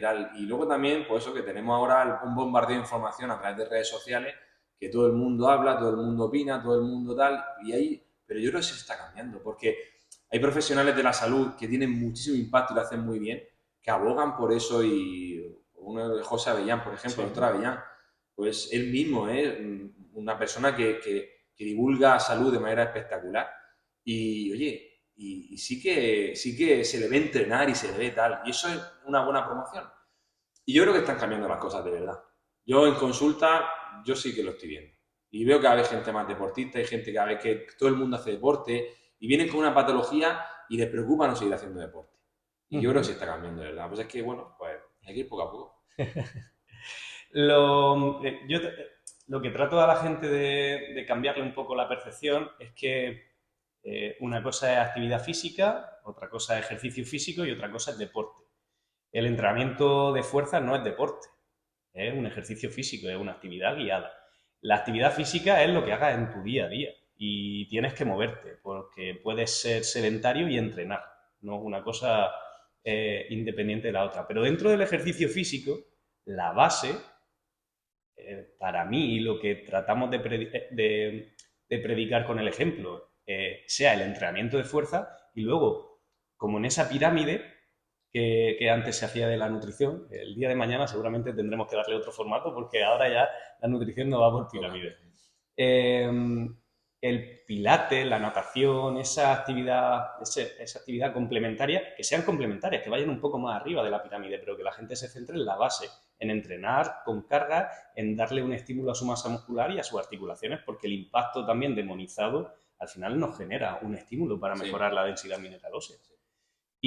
tal. Y luego también, pues eso, que tenemos ahora un bombardeo de información a través de redes sociales, que todo el mundo habla, todo el mundo opina, todo el mundo tal. Y ahí, pero yo creo que se está cambiando, porque hay profesionales de la salud que tienen muchísimo impacto y lo hacen muy bien, que abogan por eso y uno de José Avellán, por ejemplo, el doctor Sí. Avellán, pues él mismo es una persona que divulga salud de manera espectacular y, oye, y sí que se le ve entrenar y se le ve tal. Y eso es una buena promoción. Y yo creo que están cambiando las cosas de verdad. Yo en consulta, yo sí que lo estoy viendo. Y veo cada vez gente más deportista, hay gente cada vez que todo el mundo hace deporte y vienen con una patología y les preocupa no seguir haciendo deporte. Y yo creo que se Ujú. está cambiando de verdad. Pues es que, bueno, pues hay que ir poco a poco. Lo que trato a la gente de cambiarle un poco la percepción es que una cosa es actividad física, otra cosa es ejercicio físico y otra cosa es deporte. El entrenamiento de fuerza no es deporte, es un ejercicio físico, es una actividad guiada. La actividad física es lo que hagas en tu día a día y tienes que moverte porque puedes ser sedentario y entrenar, no una cosa independiente de la otra. Pero dentro del ejercicio físico, la base, para mí, y lo que tratamos de predicar con el ejemplo, sea el entrenamiento de fuerza y luego, como en esa pirámide, que antes se hacía de la nutrición. El día de mañana seguramente tendremos que darle otro formato porque ahora ya la nutrición no va por Toca. pirámide. Eh, el pilate, la natación, esa actividad complementaria, que sean complementarias, que vayan un poco más arriba de la pirámide, pero que la gente se centre en la base, en entrenar con carga, en darle un estímulo a su masa muscular y a sus articulaciones, porque el impacto también demonizado al final nos genera un estímulo para Sí, mejorar la densidad mineral ósea.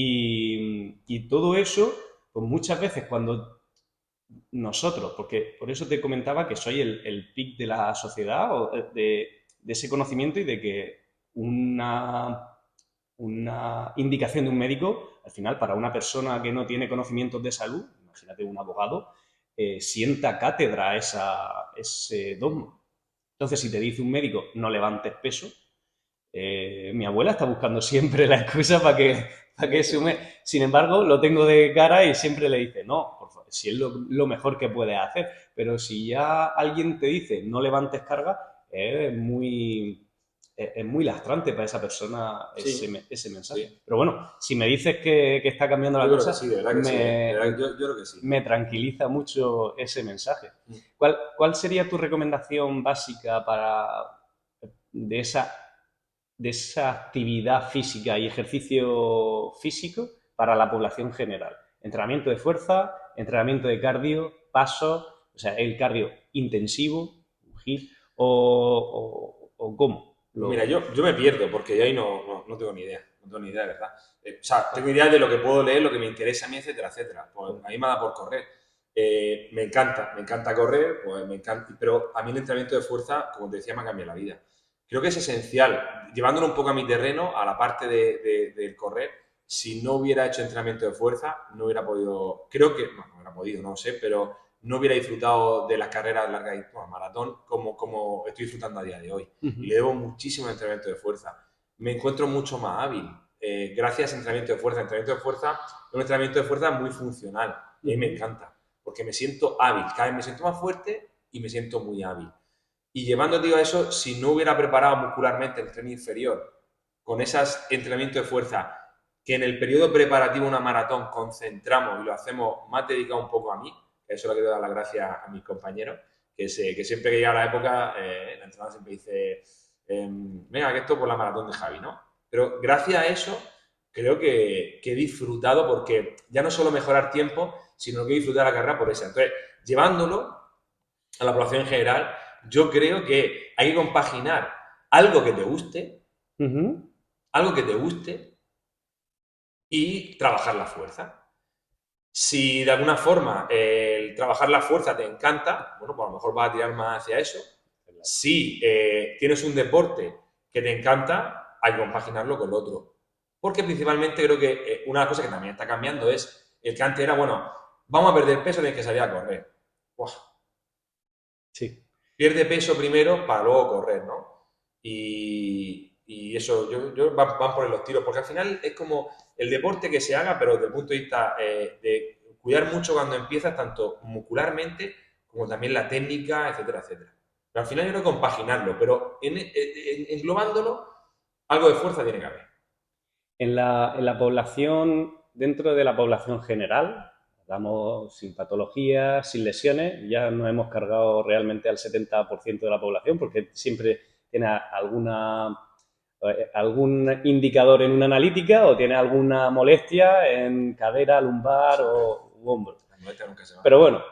Y todo eso, pues muchas veces cuando nosotros, porque por eso te comentaba que soy el pic de la sociedad o de ese conocimiento y de que una indicación de un médico, al final, para una persona que no tiene conocimientos de salud, imagínate un abogado, sienta cátedra ese dogma. Entonces, si te dice un médico no levantes peso, mi abuela está buscando siempre la excusa para que sume. Sin embargo, lo tengo de cara y siempre le dice, no, por favor, si es lo mejor que puedes hacer. Pero si ya alguien te dice no levantes carga, es muy lastrante para esa persona Sí, ese mensaje. sí. Pero bueno, si me dices que está cambiando la Yo creo que cosa, sí, de verdad que sí, ¿eh? De verdad, yo creo que sí. me tranquiliza mucho ese mensaje. Mm. ¿Cuál sería tu recomendación básica de esa, de esa actividad física y ejercicio físico para la población general? Entrenamiento de fuerza, entrenamiento de cardio, pasos, o sea, el cardio intensivo, un HIIT, o cómo. Pues mira, yo me pierdo porque yo ahí no tengo ni idea, no tengo ni idea de verdad. O sea, tengo idea de lo que puedo leer, lo que me interesa a mí, etcétera, etcétera. Pues a mí me da por correr. Me encanta correr, pues me encanta, pero a mí el entrenamiento de fuerza, como te decía, me ha cambiado la vida. Creo que es esencial, llevándolo un poco a mi terreno, a la parte del correr, si no hubiera hecho entrenamiento de fuerza, no hubiera podido, creo que, bueno, no hubiera podido, no sé, pero no hubiera disfrutado de las carreras largas y bueno, maratón como estoy disfrutando a día de hoy. Uh-huh. Y le debo muchísimo entrenamiento de fuerza. Me encuentro mucho más hábil gracias a entrenamiento de fuerza. Entrenamiento de fuerza es un entrenamiento de fuerza muy funcional. Y a mí me encanta, porque me siento hábil. Cada vez me siento más fuerte y me siento muy hábil. Y llevando, digo, a eso, si no hubiera preparado muscularmente el tren inferior con esos entrenamientos de fuerza que en el periodo preparativo a una maratón concentramos y lo hacemos más dedicado un poco a mí, que eso le quiero dar las gracias a mis compañeros, que siempre que llega la época, el entrenador siempre dice, venga, que esto por la maratón de Javi, ¿no? Pero gracias a eso creo que he disfrutado porque ya no solo mejorar tiempo, sino que he disfrutado la carrera por esa. Entonces, llevándolo a la población en general, yo creo que hay que compaginar algo que te guste, Uh-huh. algo que te guste y trabajar la fuerza. Si de alguna forma el trabajar la fuerza te encanta, bueno, pues a lo mejor vas a tirar más hacia eso. Si tienes un deporte que te encanta, hay que compaginarlo con el otro. Porque principalmente creo que una cosa que también está cambiando es el que antes era, bueno, vamos a perder peso, tienes que salir a correr. Buah. Sí. Pierde peso primero para luego correr, ¿no? Y eso, van por los tiros, porque al final es como el deporte que se haga, pero desde el punto de vista de cuidar mucho cuando empiezas, tanto muscularmente como también la técnica, etcétera, etcétera. Pero al final yo creo que compaginarlo, pero englobándolo, algo de fuerza tiene que haber. En la población, dentro de la población general, hablamos sin patologías, sin lesiones, ya nos hemos cargado realmente al 70% de la población, porque siempre tiene algún indicador en una analítica o tiene alguna molestia en cadera, lumbar u hombro. La molestia nunca se va. Pero bueno,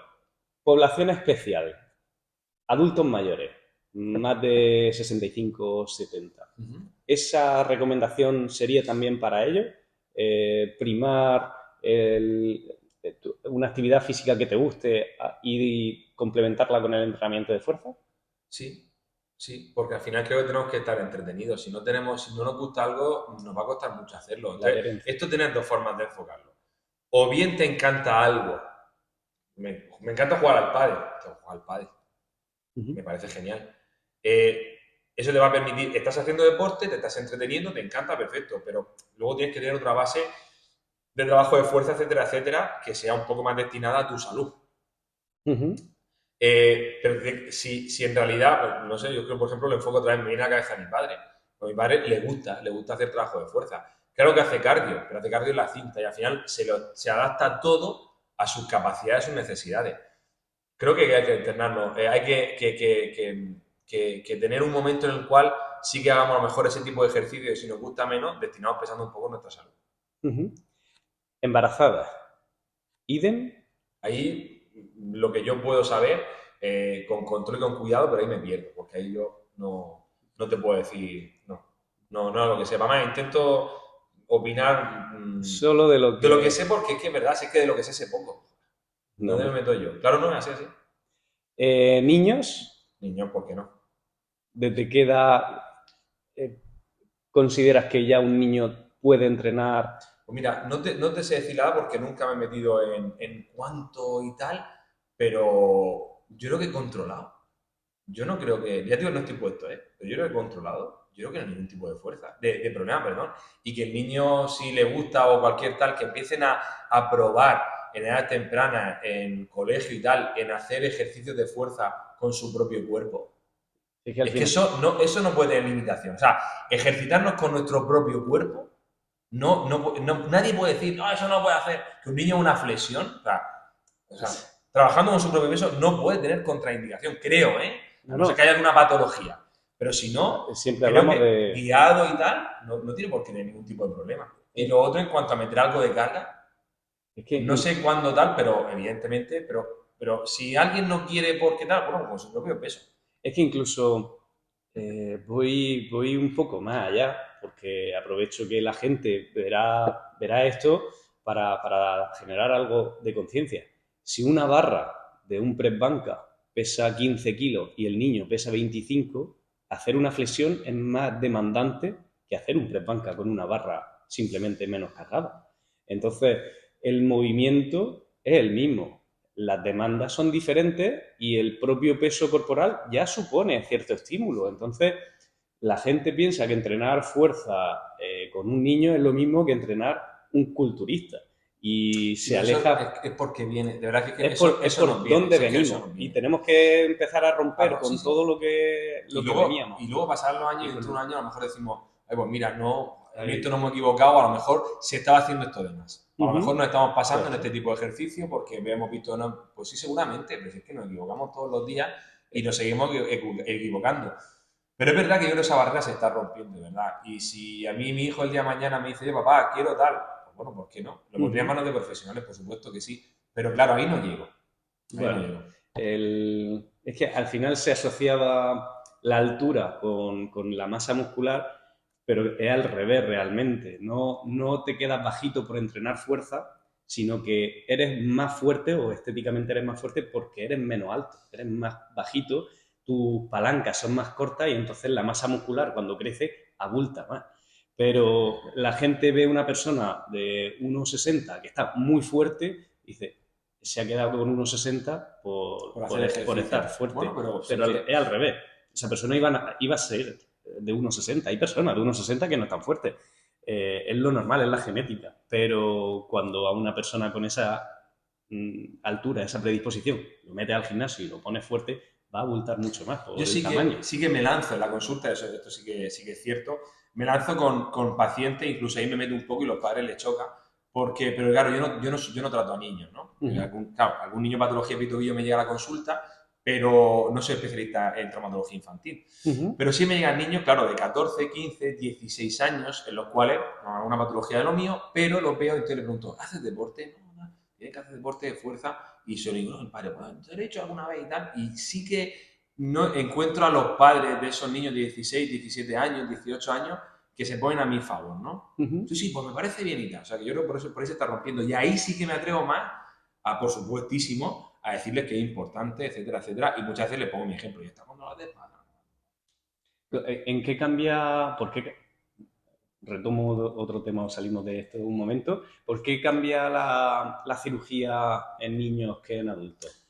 población especial, adultos mayores, más de 65 o 70. ¿Esa recomendación sería también para ellos? Primar una actividad física que te guste y complementarla con el entrenamiento de fuerza. Sí, sí, porque al final creo que tenemos que estar entretenidos. Si no nos gusta algo, nos va a costar mucho hacerlo. La Entonces, adherencia. esto tiene dos formas de enfocarlo. O bien te encanta algo. Me encanta jugar al pádel. Tengo que jugar al pádel. Me parece genial. Eso te va a permitir, estás haciendo deporte, te estás entreteniendo, te encanta, perfecto, pero luego tienes que tener otra base de trabajo de fuerza, etcétera, etcétera, que sea un poco más destinada a tu salud. Pero si en realidad, pues, no sé, yo creo, por ejemplo, lo enfoco otra vez, me viene a la cabeza a mi padre. A mi padre le gusta hacer trabajo de fuerza. Claro que hace cardio, pero hace cardio en la cinta y al final se adapta todo a sus capacidades, a sus necesidades. Creo que hay que internarnos, hay que tener un momento en el cual sí que hagamos a lo mejor ese tipo de ejercicio y si nos gusta menos, destinados pensando un poco en nuestra salud. Embarazada. ¿Idem? Ahí lo que yo puedo saber, con control y con cuidado, pero ahí me pierdo, porque ahí yo no te puedo decir, no es lo que sepa. Más intento opinar Solo de lo de lo que que... sé, porque es que es verdad, sé que de lo que sé poco. No, ¿Dónde me meto yo? Claro, no es así, así. niños, Niños, ¿por qué no? ¿desde qué edad eh, consideras que ya un niño puede entrenar? Pues mira, no te sé decir nada porque nunca me he metido en cuánto y tal, pero yo creo que he controlado. Yo no creo que, ya te digo, no estoy puesto, ¿eh? Pero yo creo que controlado, yo creo que no hay ningún tipo de fuerza, de problema, perdón. Y que el niño, si le gusta o cualquier tal, que empiecen a probar en edad temprana, en colegio y tal, en hacer ejercicios de fuerza con su propio cuerpo. Es que al Es que final, eso no puede tener limitación. O sea, ejercitarnos con nuestro propio cuerpo, nadie puede decir, no, eso no puede hacer. Que un niño una flexión, o sea, trabajando con su propio peso no puede tener contraindicación, creo, ¿eh? A no, no ser no, que haya alguna patología. Pero si no, siempre creo hablamos que de... guiado y tal, no tiene por qué tener ningún tipo de problema. Y lo otro, en cuanto a meter algo de carga, Es que no sé cuándo tal, pero evidentemente, pero si alguien no quiere porque tal, bueno, con su propio peso. Es que incluso voy un poco más allá, porque aprovecho que la gente verá esto para generar algo de conciencia. Si una barra de un press banca pesa 15 kilos y el niño pesa 25, hacer una flexión es más demandante que hacer un press banca con una barra simplemente menos cargada. Entonces, el movimiento es el mismo, las demandas son diferentes y el propio peso corporal ya supone cierto estímulo. Entonces, la gente piensa que entrenar fuerza con un niño es lo mismo que entrenar un culturista y se Y eso aleja. es porque viene, de verdad que Es por, es eso nos por viene, dónde si es que eso venimos nos y viene. tenemos que empezar a romper Sí, con sí. todo lo que veníamos. Y luego pasar los años y Y dentro de un con- año a lo mejor decimos, ay, pues mira, no, en esto ahí. no hemos equivocado, a lo mejor se estaba haciendo esto de más. A lo mejor Ujú. nos estamos pasando Puede en ser. este tipo de ejercicio porque hemos visto, no, pues sí, seguramente, pero si es que nos equivocamos todos los días y nos seguimos equivocando. Pero es verdad que yo creo que esa barrera se está rompiendo, ¿verdad? Y si a mí mi hijo el día de mañana me dice, "Oye, papá, quiero tal", pues bueno, ¿por qué no? Lo pondría en Ujú. manos de profesionales, por supuesto que sí. Pero claro, ahí no llego. Ahí no Bueno, llego. es que al final se asociaba la altura con la masa muscular, pero es al revés realmente. No te quedas bajito por entrenar fuerza, sino que eres más fuerte o estéticamente eres más fuerte porque eres menos alto, eres más bajito, tus palancas son más cortas y entonces la masa muscular cuando crece abulta más. Pero la gente ve una persona de 1,60 que está muy fuerte y dice, se ha quedado con 1,60 Por hacer por ejercicio. estar fuerte. Bueno, pero sí Pero que es al revés. Esa persona iba a ser de 1,60. Hay personas de 1,60 que no están fuertes. Es lo normal, es la genética. Pero cuando a una persona con esa altura, esa predisposición, lo mete al gimnasio y lo pone fuerte, va a abultar mucho más yo por el tamaño. sí que me lanzo en la consulta, esto sí que es cierto, me lanzo con pacientes, incluso ahí me meto un poco y los padres les choca, porque, pero claro, yo no trato a niños, ¿no? Uh -huh. Claro, algún niño patología de pitobillo me llega a la consulta, pero no soy especialista en traumatología infantil. Uh -huh. Pero sí me llegan niños, claro, de 14, 15, 16 años, en los cuales no hay una patología de lo mío, pero los veo y entonces le pregunto, ¿haces deporte? No, tiene que hacer deporte de fuerza. Y yo le digo, no, el padre, pues, ¿te lo he hecho alguna vez y tal? Y sí que no encuentro a los padres de esos niños de 16, 17 años, 18 años, que se ponen a mi favor, ¿no? Uh -huh. Sí, sí, pues me parece bien y tal. O sea, que yo creo que por eso se está rompiendo. Y ahí sí que me atrevo más, por supuestísimo, a decirles que es importante, etcétera, etcétera. Y muchas veces les pongo mi ejemplo. Y está cuando las de espalda. ¿En qué cambia? ¿Por qué? Retomo otro tema o salimos de esto un momento. ¿Por qué cambia la cirugía en niños que en adultos?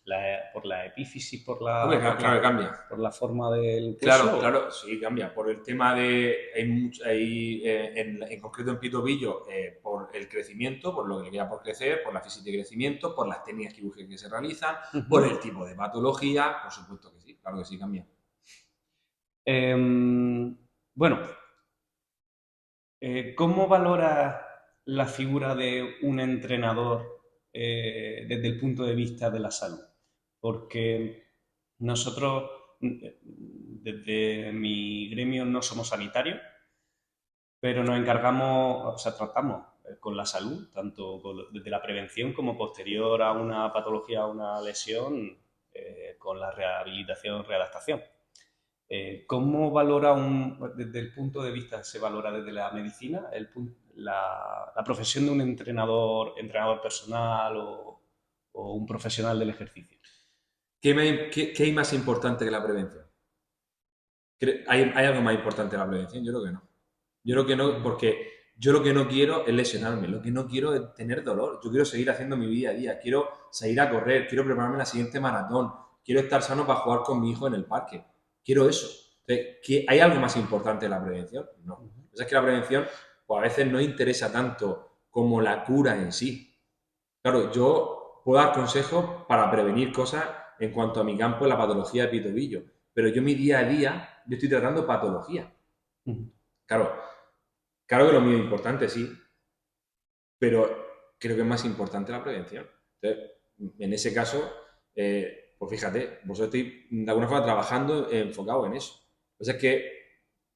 ¿Por la epífisis, Hombre, claro que cambia. por la forma del Claro, hueso? claro, sí, cambia. Por el tema de, en concreto en Pito Pillo, por el crecimiento, por lo que le queda por crecer, por la física de crecimiento, por las técnicas quirúrgicas que se realizan, Uh -huh. por el tipo de patología, por supuesto que sí, claro que sí, cambia. Bueno, ¿cómo valora la figura de un entrenador desde el punto de vista de la salud? Porque nosotros, desde mi gremio, no somos sanitarios, pero nos encargamos, o sea, tratamos con la salud, tanto desde la prevención como posterior a una patología, a una lesión, con la rehabilitación, readaptación. ¿Cómo valora desde el punto de vista, se valora desde la medicina, la profesión de un entrenador personal o un profesional del ejercicio? ¿Qué hay más importante que la prevención? ¿Hay algo más importante que la prevención? Yo creo que no. Yo creo que no, porque yo lo que no quiero es lesionarme, lo que no quiero es tener dolor. Yo quiero seguir haciendo mi día a día, quiero salir a correr, quiero prepararme la siguiente maratón, quiero estar sano para jugar con mi hijo en el parque, quiero eso. Entonces, ¿hay algo más importante de la prevención? No. Es que la prevención pues, a veces no interesa tanto como la cura en sí. Claro, yo puedo dar consejos para prevenir cosas en cuanto a mi campo en la patología de pie-tobillo, pero yo mi día a día, yo estoy tratando patología. Claro, claro que lo mío es importante, sí, pero creo que es más importante la prevención. Entonces, en ese caso, pues fíjate, vosotros estáis de alguna forma trabajando enfocado en eso. Pues es que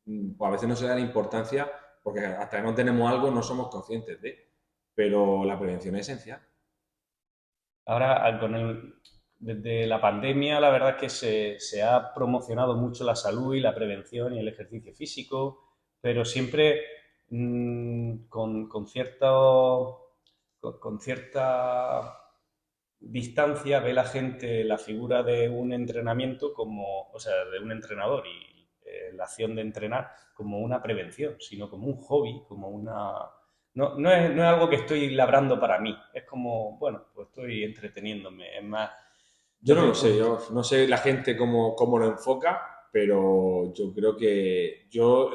pues a veces no se da la importancia porque hasta que no tenemos algo no somos conscientes de, pero la prevención es esencial. Ahora, desde la pandemia, la verdad es que se ha promocionado mucho la salud y la prevención y el ejercicio físico, pero siempre con con cierta distancia ve la gente la figura de un entrenamiento como, o sea, de un entrenador y la acción de entrenar como una prevención, sino como un hobby, como una... No es algo que estoy labrando para mí, es como, bueno, pues estoy entreteniéndome, es más... Yo no lo sé, yo no sé la gente cómo lo enfoca, pero yo creo que yo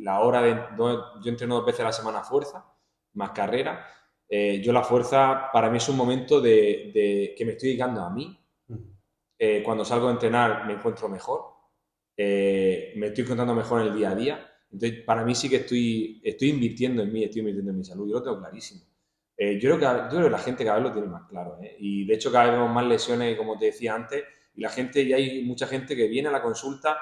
la hora yo entreno 2 veces a la semana fuerza, más carrera. Yo la fuerza para mí es un momento que me estoy dedicando a mí. Cuando salgo a entrenar me encuentro mejor, me estoy encontrando mejor en el día a día. Entonces, para mí sí que estoy invirtiendo en mí, estoy invirtiendo en mi salud, yo lo tengo clarísimo. Yo creo que la gente cada vez lo tiene más claro, ¿eh? Y de hecho cada vez vemos más lesiones, como te decía antes, y la gente, ya hay mucha gente que viene a la consulta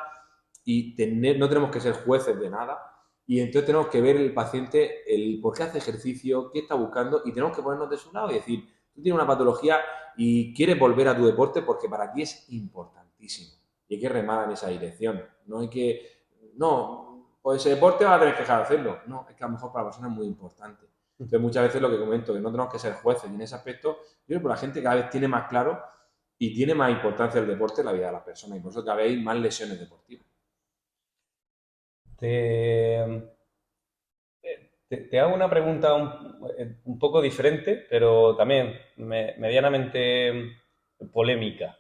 y no tenemos que ser jueces de nada, y entonces tenemos que ver el paciente, el por qué hace ejercicio, qué está buscando, y tenemos que ponernos de su lado y decir, tú tienes una patología y quieres volver a tu deporte porque para ti es importantísimo. Y hay que remar en esa dirección. No hay que, no, pues ese deporte va a tener que dejar de hacerlo. No, es que a lo mejor para la persona es muy importante. Entonces, muchas veces lo que comento, que no tenemos que ser jueces y en ese aspecto, yo creo que la gente cada vez tiene más claro y tiene más importancia el deporte en la vida de las personas y por eso cada vez hay más lesiones deportivas. Te, te hago una pregunta un poco diferente, pero también medianamente polémica.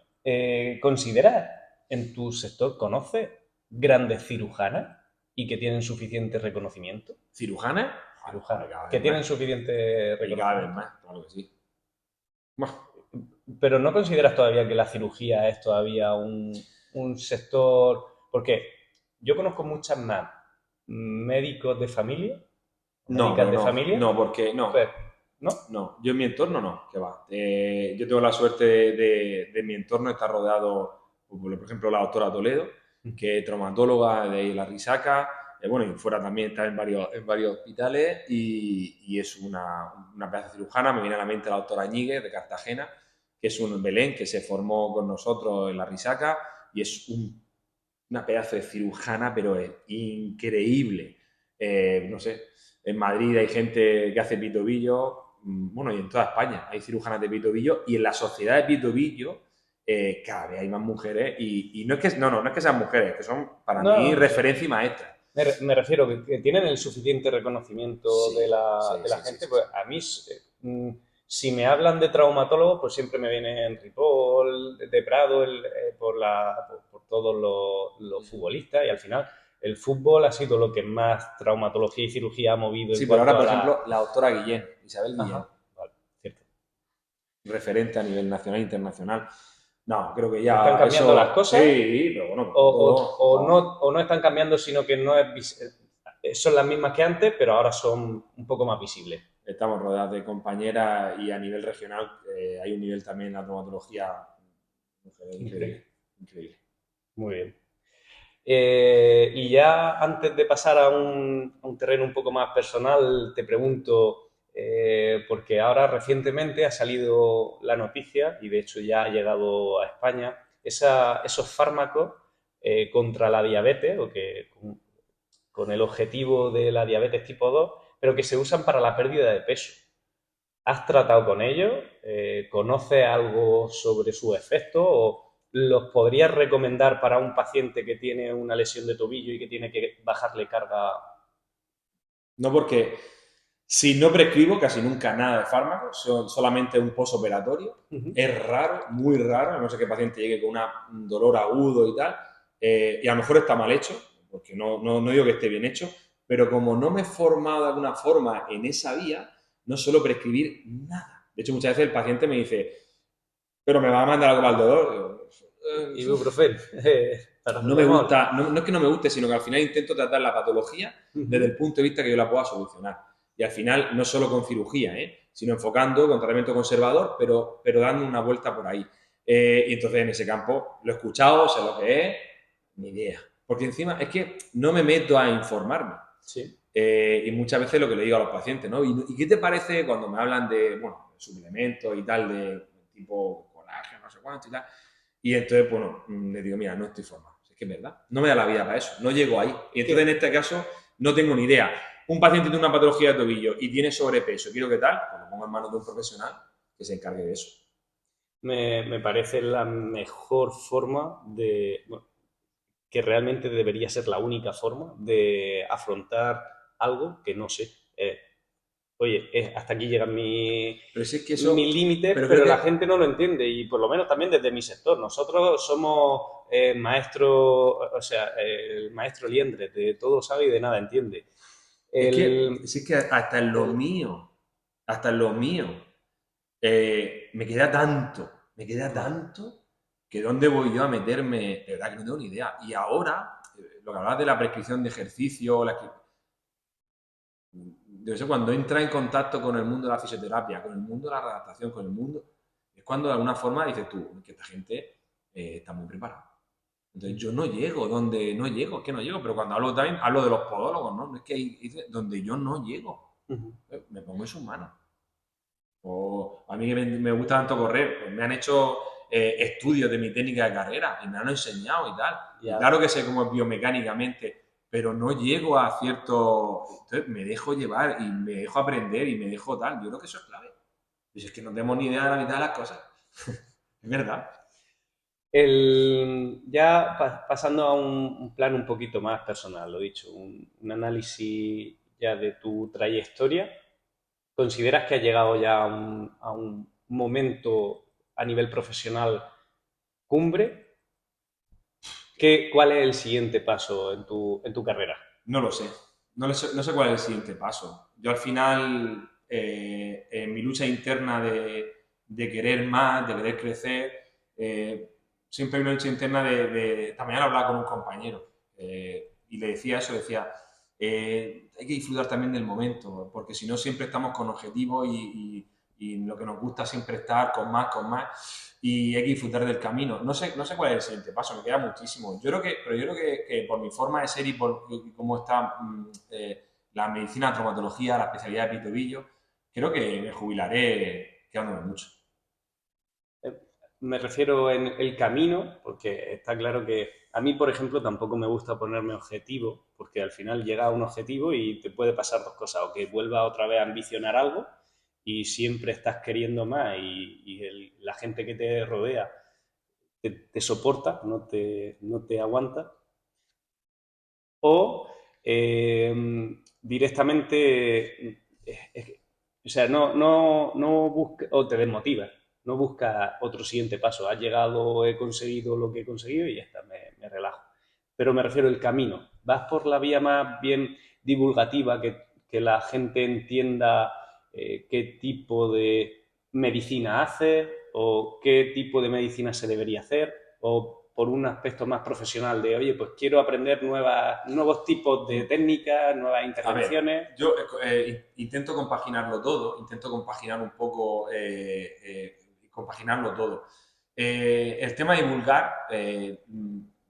¿Consideras en tu sector, conoces grandes cirujanas y que tienen suficiente reconocimiento? ¿Cirujanas? Cirujanas, Cada que vez tienen más. suficiente Y cada vez reconocimiento. más, claro que sí. Buah. Pero ¿no consideras todavía que la cirugía es todavía un sector? Porque yo conozco muchas más médicos de familia, No, médicas pero de no, familia, no, porque no. pero, ¿no? No, yo en mi entorno no, que va. Yo tengo la suerte de mi entorno estar rodeado, por ejemplo, la doctora Toledo, que es traumatóloga de la Risaca, bueno, y fuera también está en varios hospitales y es una pedazo de cirujana. Me viene a la mente la doctora Ñíguez de Cartagena, que es un Belén que se formó con nosotros en la Risaca y es una pedazo de cirujana, pero es increíble. No sé, en Madrid hay gente que hace pitobillo, bueno, y en toda España hay cirujanas de pitobillo, y en la sociedad de pitobillo cada vez hay más mujeres, y no es que, no es que sean mujeres, que son para No, mí no, sí. referencia y maestras. Me refiero que tienen el suficiente reconocimiento de Sí, sí, de la sí, sí, gente. sí, Pues sí. a mí, si me hablan de traumatólogos, pues siempre me viene Ripoll, de Prado, por todos los futbolistas, y al final el fútbol ha sido lo que más traumatología y cirugía ha movido en Sí, pero ahora, cuanto a por la... ejemplo, la doctora Guillén, Isabel Guillén, Ajá, vale, cierto. referente a nivel nacional e internacional. No, creo que ¿Están ya cambiando las eso, cosas sí, pero bueno, como todo, o no están cambiando, sino que no es son las mismas que antes, pero ahora son un poco más visibles? estamos rodeados de compañeras y a nivel regional hay un nivel también en la traumatología Increíble. increíble, increíble. Muy bien. Y ya antes de pasar a un terreno un poco más personal, te pregunto, porque ahora recientemente ha salido la noticia, y de hecho ya ha llegado a España, esos fármacos contra la diabetes, con el objetivo de la diabetes tipo 2, pero que se usan para la pérdida de peso. ¿Has tratado con ellos? ¿Conoces algo sobre su efecto? ¿O los podrías recomendar para un paciente que tiene una lesión de tobillo y que tiene que bajarle carga? No porque Si no prescribo casi nunca nada de fármacos, solamente un postoperatorio. Ujú. Es raro, muy raro, no sé qué paciente llegue con un dolor agudo y tal, y a lo mejor está mal hecho, porque no digo que esté bien hecho, pero como no me he formado de alguna forma en esa vía, no suelo prescribir nada. De hecho, muchas veces el paciente me dice, pero me va a mandar algo para el dolor. Digo, Ibuprofeno, no me paracetamol. gusta, no es que no me guste, sino que al final intento tratar la patología desde Ujú. el punto de vista que yo la pueda solucionar. Y al final, no solo con cirugía, sino enfocando con tratamiento conservador, pero dando una vuelta por ahí. Y entonces en ese campo lo he escuchado, sé lo que es, ni idea. Porque encima es que no me meto a informarme. Sí. Y muchas veces lo que le digo a los pacientes, ¿no? ¿Y qué te parece cuando me hablan de, bueno, de suplementos y tal, de tipo colágeno, no sé cuánto y tal? Y entonces, bueno, le digo, mira, no estoy formado. Es que es verdad, no me da la vida para eso, no llego ahí. Y entonces en este caso no tengo ni idea. Un paciente tiene una patología de tobillo y tiene sobrepeso, quiero que tal, pues lo pongo en manos de un profesional que se encargue de eso. Me parece la mejor forma de, bueno, que realmente debería ser la única forma de afrontar algo que no sé. Oye, hasta aquí llegan Pero si es que eso, mis límites, pero creo pero la que gente no lo entiende y por lo menos también desde mi sector. Nosotros somos maestros, o sea, el maestro liendre, de todo sabe y de nada entiende. Es que, El, si es que hasta en lo mío, me queda tanto, que dónde voy yo a meterme, de verdad que no tengo ni idea. Y ahora, lo que hablabas de la prescripción de ejercicio, yo sé, cuando entra en contacto con el mundo de la fisioterapia, con el mundo de la redactación, con el mundo, es cuando de alguna forma dices tú, que esta gente está muy preparada. Entonces yo no llego donde no llego, es que no llego, pero cuando hablo también, hablo de los podólogos, ¿no? No es que donde yo no llego, me pongo en sus manos. O a mí que me gusta tanto correr, pues me han hecho estudios de mi técnica de carrera y me han enseñado y tal. Y ya, claro que sé cómo es biomecánicamente, pero no llego a cierto... Entonces me dejo llevar y me dejo aprender y me dejo tal. Yo creo que eso es clave. Y si es que no tenemos ni idea de la mitad de las cosas. Es verdad. ya pasando a un plan un poquito más personal, lo dicho, un análisis ya de tu trayectoria, ¿consideras que has llegado ya a un momento a nivel profesional cumbre? ¿Cuál es el siguiente paso en tu carrera? No lo sé. No sé cuál es el siguiente paso. Yo al final, en mi lucha interna de querer más, de querer crecer, siempre hay una lucha interna esta mañana hablaba con un compañero y le decía eso, decía, hay que disfrutar también del momento, porque si no siempre estamos con objetivos y lo que nos gusta siempre estar con más, y hay que disfrutar del camino. No sé cuál es el siguiente paso, me queda muchísimo. Pero yo creo que por mi forma de ser y cómo está la medicina, la traumatología, la especialidad de Pitobillo, creo que me jubilaré quedándome mucho. Me refiero en el camino, porque está claro que a mí, por ejemplo, tampoco me gusta ponerme objetivo, porque al final llega a un objetivo y te puede pasar dos cosas, o que vuelva otra vez a ambicionar algo y siempre estás queriendo más y la gente que te rodea te soporta, no te aguanta, o directamente, o sea, no busca, o te desmotiva, no busca otro siguiente paso. Has llegado, he conseguido lo que he conseguido y ya está, me relajo. Pero me refiero al camino. Vas por la vía más bien divulgativa, que la gente entienda qué tipo de medicina hace o qué tipo de medicina se debería hacer, o por un aspecto más profesional de, oye, pues quiero aprender nuevos tipos de Mm. técnicas, nuevas A ver, intervenciones. yo intento compaginarlo todo, intento compaginar un poco, compaginarlo todo. El tema de divulgar,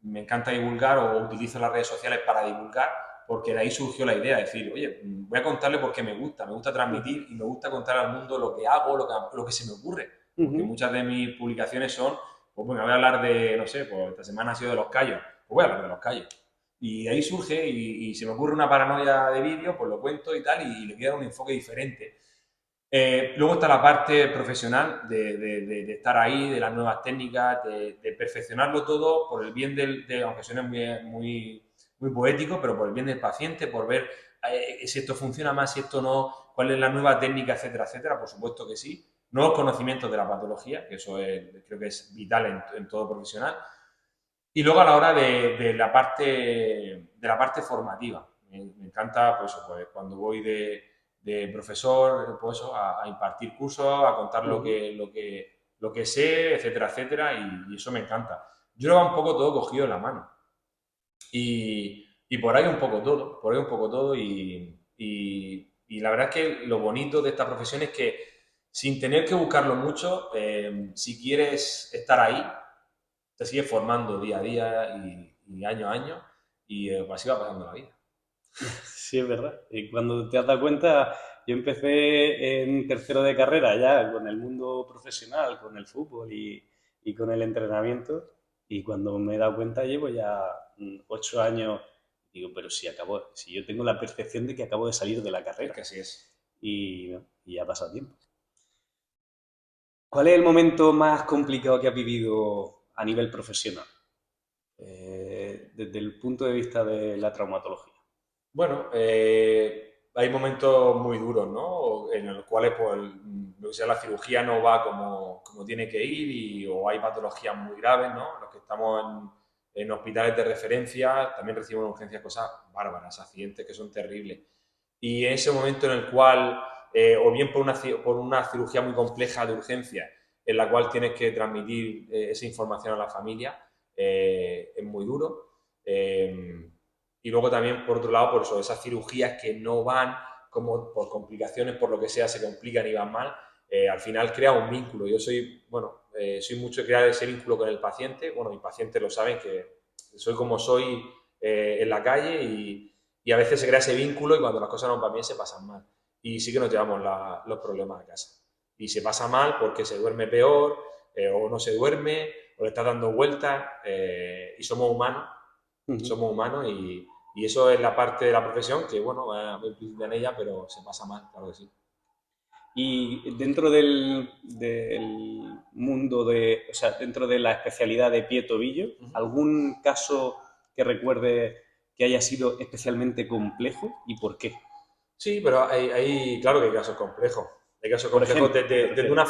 me encanta divulgar o utilizo las redes sociales para divulgar, porque de ahí surgió la idea de decir, oye, voy a contarle porque me gusta transmitir y me gusta contar al mundo lo que hago, lo que se me ocurre, Uh porque -huh. muchas de mis publicaciones son, pues bueno, voy a hablar de, no sé, pues esta semana ha sido de los callos, pues voy a hablar de los callos. Y de ahí surge y se me ocurre una paranoia de vídeo, pues lo cuento y tal, y le quiero dar un enfoque diferente. Luego está la parte profesional de estar ahí, de las nuevas técnicas, de perfeccionarlo todo por el bien aunque suene muy poético, pero por el bien del paciente, por ver si esto funciona más, si esto no, ¿Cuál es la nueva técnica, etcétera, etcétera? Por supuesto que sí. Nuevos conocimientos de la patología, que eso creo que es vital en todo profesional. Y luego a la hora de la parte formativa. Me encanta, pues cuando voy de profesor, pues a impartir cursos, a contar lo que sé, etcétera, etcétera, y eso me encanta. Yo lo veo un poco todo cogido en la mano. Y por ahí un poco todo, por ahí un poco todo, y la verdad es que lo bonito de esta profesión es que sin tener que buscarlo mucho, si quieres estar ahí, te sigues formando día a día y año a año, y así va pasando la vida. Sí, es verdad. Y cuando te has dado cuenta, yo empecé en tercero de carrera ya con el mundo profesional, con el fútbol y con el entrenamiento. Y cuando me he dado cuenta llevo ya 8 años. Digo, pero si acabo, si yo tengo la percepción de que acabo de salir de la Es carrera que así es. y, no, y ya ha pasado tiempo. ¿Cuál es el momento más complicado que has vivido a nivel profesional? Desde el punto de vista de la traumatología. Bueno, hay momentos muy duros, ¿no? En los cuales, pues, lo que sea, la cirugía no va como tiene que ir o hay patologías muy graves, ¿no? Los que estamos en hospitales de referencia también recibimos en urgencias cosas bárbaras, accidentes que son terribles. Y en ese momento en el cual, o bien por una cirugía muy compleja de urgencia, en la cual tienes que transmitir esa información a la familia, es muy duro. Y luego también, por otro lado, por eso, esas cirugías que no van, como por complicaciones, por lo que sea, se complican y van mal, al final crea un vínculo. Yo soy, bueno, soy mucho de crear ese vínculo con el paciente. Bueno, mis pacientes lo saben, que soy como soy en la calle y a veces se crea ese vínculo y cuando las cosas no van bien se pasan mal. Y sí que nos llevamos los problemas a casa. Y se pasa mal porque se duerme peor, o no se duerme, o le está dando vueltas, y somos humanos y eso es la parte de la profesión que, bueno, muy implícita en ella, pero se pasa mal, claro que sí. Y dentro del mundo o sea, dentro de la especialidad de pie-tobillo, Uh -huh. ¿algún caso que recuerde que haya sido especialmente complejo y por qué? Sí, pero claro que hay casos complejos. Hay casos Por complejos ejemplo, me desde refiero. una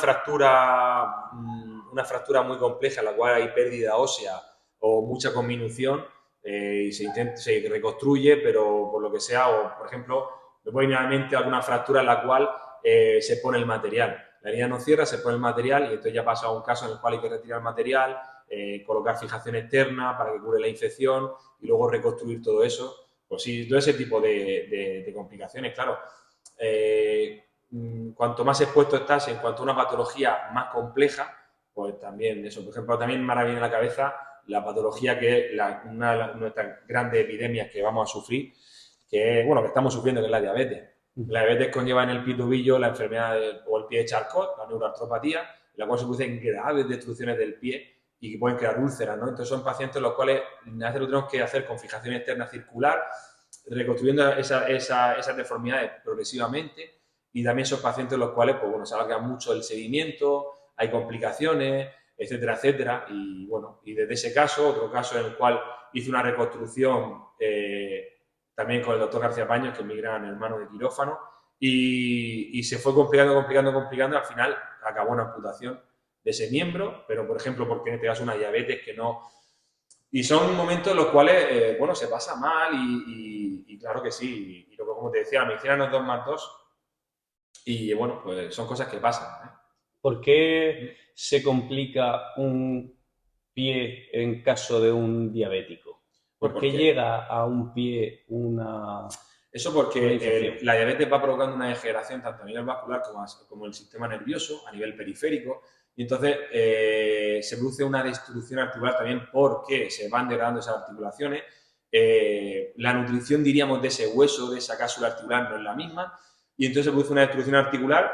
fractura muy compleja en la cual hay pérdida ósea o mucha conminución, y se reconstruye, pero por lo que sea, o por ejemplo, me puede venir a la mente alguna fractura en la cual se pone el material. La herida no cierra, se pone el material y entonces ya pasa a un caso en el cual hay que retirar el material, colocar fijación externa para que cure la infección y luego reconstruir todo eso. Pues sí, todo ese tipo de complicaciones, claro. Cuanto más expuesto estás en cuanto a una patología más compleja, pues también eso. Por ejemplo, también me viene a la cabeza la patología que es una de nuestras grandes epidemias que vamos a sufrir, que estamos sufriendo, que es la diabetes. La diabetes conlleva en el pie tobillo la enfermedad o el pie de Charcot, la neuroartropatía, en la cual se producen graves destrucciones del pie y que pueden crear úlceras, ¿no? Entonces son pacientes los cuales lo tenemos que hacer con fijación externa circular, reconstruyendo esas deformidades progresivamente, y también son pacientes los cuales, pues bueno, se alarga mucho el seguimiento, hay complicaciones, etcétera, etcétera, y bueno, y desde ese caso, otro caso en el cual hice una reconstrucción también con el doctor García Paños, que es mi gran hermano de quirófano, y se fue complicando, al final acabó una amputación de ese miembro, pero por ejemplo, porque en este caso una diabetes que no... Y son momentos en los cuales, se pasa mal y claro que sí, y luego, como te decía, la medicina no es 2 más 2 y bueno, pues son cosas que pasan, ¿eh? ¿Por qué se complica un pie en caso de un diabético? Pues ¿Por qué porque llega a un pie Eso una porque infección? la diabetes va provocando una degeneración tanto a nivel vascular como el sistema nervioso, a nivel periférico, y entonces se produce una destrucción articular también porque se van degradando esas articulaciones. La nutrición, diríamos, de ese hueso, de esa cápsula articular no es la misma, y entonces se produce una destrucción articular,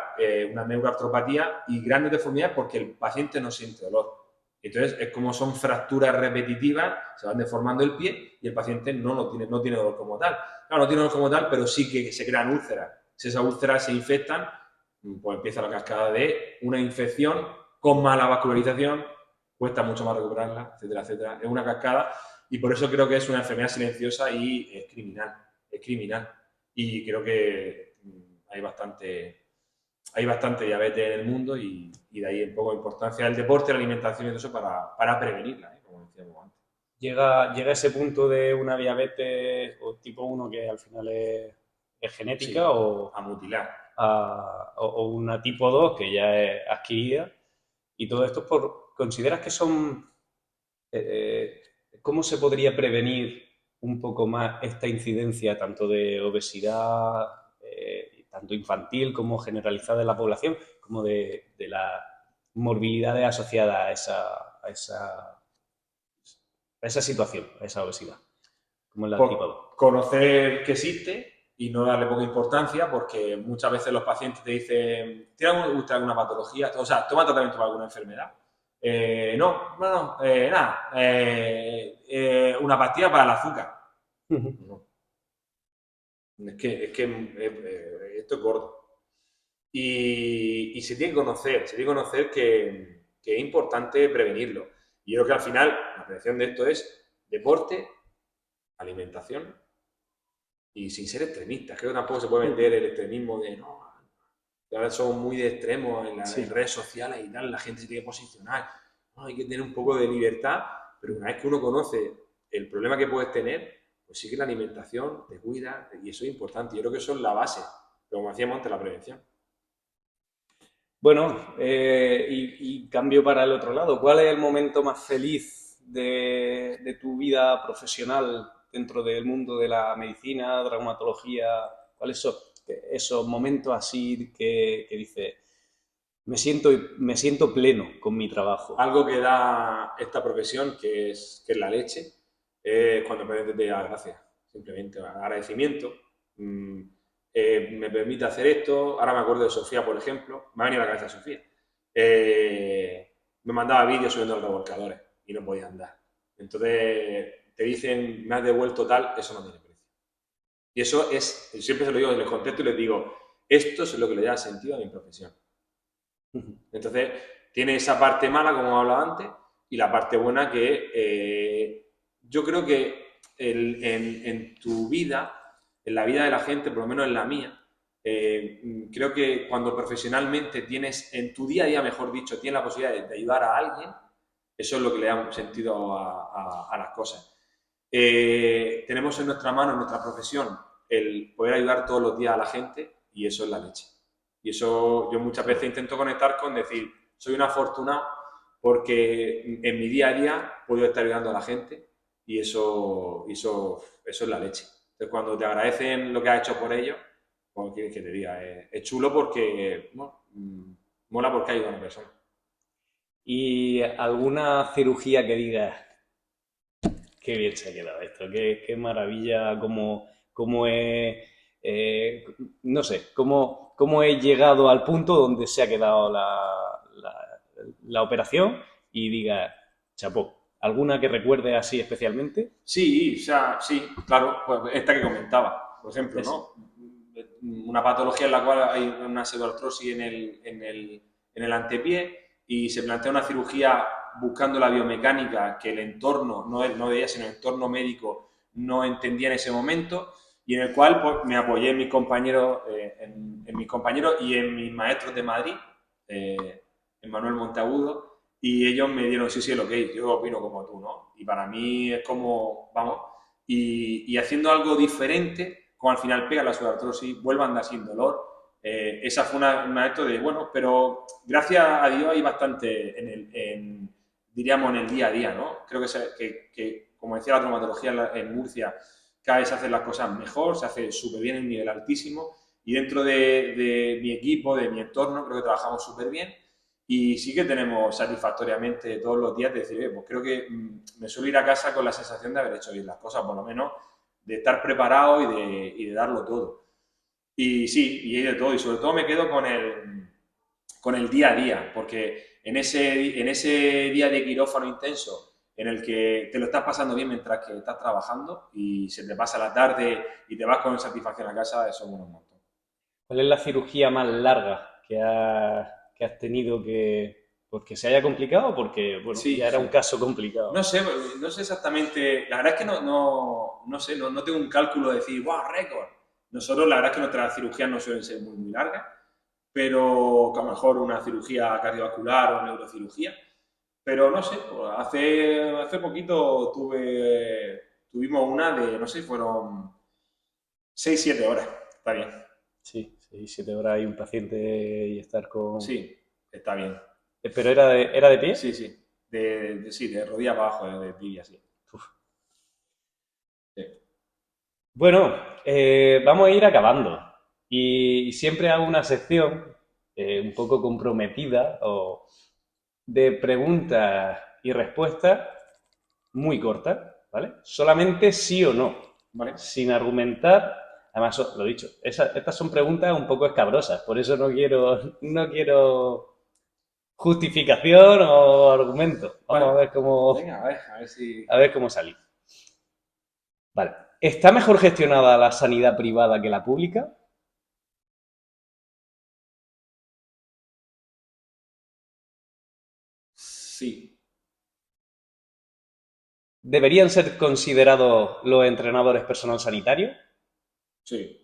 una neuroartropatía y grandes deformidades porque el paciente no siente dolor. Entonces, es como son fracturas repetitivas, se van deformando el pie y el paciente no tiene dolor como tal. Claro, no tiene dolor como tal, pero sí que se crean úlceras. Si esas úlceras se infectan, pues empieza la cascada de una infección con mala vascularización, cuesta mucho más recuperarla, etcétera, etcétera. Es una cascada y por eso creo que es una enfermedad silenciosa y es criminal. Es criminal. Y creo que hay bastante diabetes en el mundo y de ahí un poco la importancia del deporte, la alimentación y todo eso para prevenirla, como decíamos antes. Llega ese punto de una diabetes o tipo 1 que al final es genética Sí, o, a mutilar. o una tipo 2 que ya es adquirida. Y todo esto ¿consideras que son, cómo se podría prevenir un poco más esta incidencia tanto de obesidad, tanto infantil como generalizada en la población, como de las morbilidades asociadas a esa situación, a esa obesidad, como en la tipo 2? Conocer que existe y no darle poca importancia, porque muchas veces los pacientes te dicen, ¿tiene usted alguna patología? O sea, ¿toma tratamiento para alguna enfermedad? No, nada, una pastilla para el azúcar. No. Esto es gordo. Y se tiene que conocer que es importante prevenirlo. Y yo creo que al final la prevención de esto es deporte, alimentación y sin ser extremistas. Creo que tampoco se puede vender el extremismo de no. Ahora somos muy de extremos en redes sociales y tal, la gente se tiene que posicionar. No, hay que tener un poco de libertad, pero una vez que uno conoce el problema que puedes tener, pues sí que la alimentación te cuida y eso es importante. Yo creo que eso es la base, como decíamos antes, la prevención. Bueno, y cambio para el otro lado. ¿Cuál es el momento más feliz de tu vida profesional dentro del mundo de la medicina, traumatología? ¿Cuáles son esos momentos así que dices, me siento pleno con mi trabajo? Algo que da esta profesión, que es la leche, es cuando aprendes te da gracias, simplemente agradecimiento. Me permite hacer esto. Ahora me acuerdo de Sofía, por ejemplo. Me ha venido a la cabeza Sofía. Me mandaba vídeos subiendo los revolcadores y no podía andar. Entonces te dicen, me has devuelto tal, eso no tiene precio. Y eso es, siempre se lo digo, les contesto y les digo, esto es lo que le da sentido a mi profesión. Entonces, tiene esa parte mala, como he hablado antes, y la parte buena que yo creo que en tu vida, en la vida de la gente, por lo menos en la mía, creo que cuando profesionalmente tienes, en tu día a día, mejor dicho, tienes la posibilidad de ayudar a alguien, eso es lo que le da un sentido a las cosas. Tenemos en nuestra mano, en nuestra profesión, el poder ayudar todos los días a la gente y eso es la leche. Y eso yo muchas veces intento conectar con decir, soy un afortunado porque en mi día a día puedo estar ayudando a la gente y eso es la leche. Entonces, cuando te agradecen lo que has hecho por ellos, como quieres que te diga, es chulo porque bueno, mola porque ayuda a una persona. ¿Y alguna cirugía que digas, qué bien se ha quedado esto, qué maravilla, cómo he, eh, no sé, cómo he llegado al punto donde se ha quedado la operación y diga, chapó? ¿Alguna que recuerde así especialmente? Sí, o sea, sí, claro, pues esta que comentaba, por ejemplo, ¿no? Una patología en la cual hay una pseudoartrosis en el antepié y se plantea una cirugía buscando la biomecánica que el entorno, no de ella, sino el entorno médico, no entendía en ese momento y en el cual pues, me apoyé en mis compañeros, en mis compañeros y en mis maestros de Madrid, en Manuel Monteagudo, y ellos me dieron sí, el ok, yo opino como tú, ¿no? Y para mí es como, vamos, y haciendo algo diferente, como al final pega la pseudoartrosis, vuelve a andar sin dolor. Esa fue una de esto de, bueno, pero gracias a Dios hay bastante diríamos, en el día a día, ¿no? Creo que como decía la traumatología en Murcia, cada vez se hacen las cosas mejor, se hace súper bien en un nivel altísimo y dentro de mi equipo, de mi entorno, creo que trabajamos súper bien. Y sí que tenemos satisfactoriamente todos los días de decir, pues creo que me suelo ir a casa con la sensación de haber hecho bien las cosas, por lo menos de estar preparado y de darlo todo. Y sí, y hay de todo. Y sobre todo me quedo con el día a día, porque en ese día de quirófano intenso, en el que te lo estás pasando bien mientras que estás trabajando y se te pasa la tarde y te vas con satisfacción a casa, eso es un montón. ¿Cuál es la cirugía más larga que has tenido porque se haya complicado o porque, bueno, Sí, ya era un sí. caso complicado? No sé exactamente, la verdad es que no sé, no tengo un cálculo de decir, wow, récord. Nosotros, la verdad es que nuestras cirugías no suelen ser muy, muy largas, pero que a lo mejor una cirugía cardiovascular o neurocirugía. Pero no sé, pues hace poquito tuvimos una de, no sé, fueron 6 7 horas. Está bien. Sí, 6 7 horas hay un paciente y estar con... Sí, está bien. ¿Pero era de pie? Sí, sí. Sí, de rodilla para abajo, de tibia, sí. Uf. Sí. Bueno, vamos a ir acabando. Y siempre hago una sección un poco comprometida o de preguntas y respuestas muy cortas, ¿vale? Solamente sí o no, ¿Vale? sin argumentar. Además, lo dicho, estas son preguntas un poco escabrosas, por eso no quiero justificación o argumento. Vamos a Vale. ver cómo, Venga, a ver si... a ver cómo salir. Vale. ¿Está mejor gestionada la sanidad privada que la pública? Sí, ¿Deberían ser considerados los entrenadores personal sanitario? sí.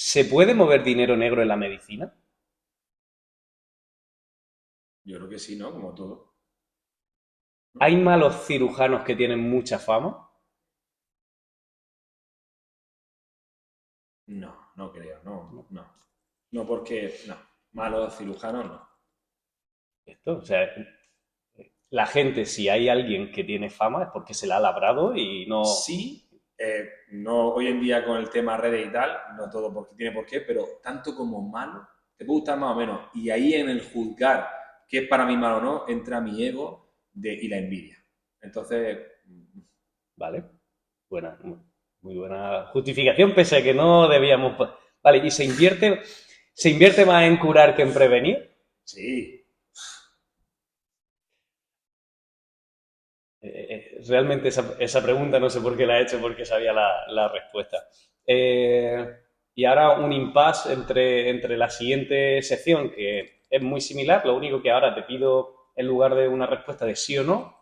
¿Se puede mover dinero negro en la medicina? Yo creo que sí, ¿no? Como todo. ¿Hay malos cirujanos que tienen mucha fama? No, no creo, no, no. No, porque, no. Malos cirujanos, no. Esto, o sea, la gente, si hay alguien que tiene fama, es porque se la ha labrado y no... Sí, no hoy en día con el tema redes y tal, no todo porque tiene por qué, pero tanto como malo, te puede gustar más o menos. Y ahí en el juzgar qué es para mí malo o no, entra mi ego y la envidia. Entonces, Vale, buena, muy buena justificación, pese a que no debíamos... Vale, ¿y se invierte más en curar que en prevenir? sí, Realmente esa pregunta no sé por qué la he hecho, porque sabía la respuesta. Y ahora un impasse entre la siguiente sección, que es muy similar, lo único que ahora te pido, en lugar de una respuesta de sí o no,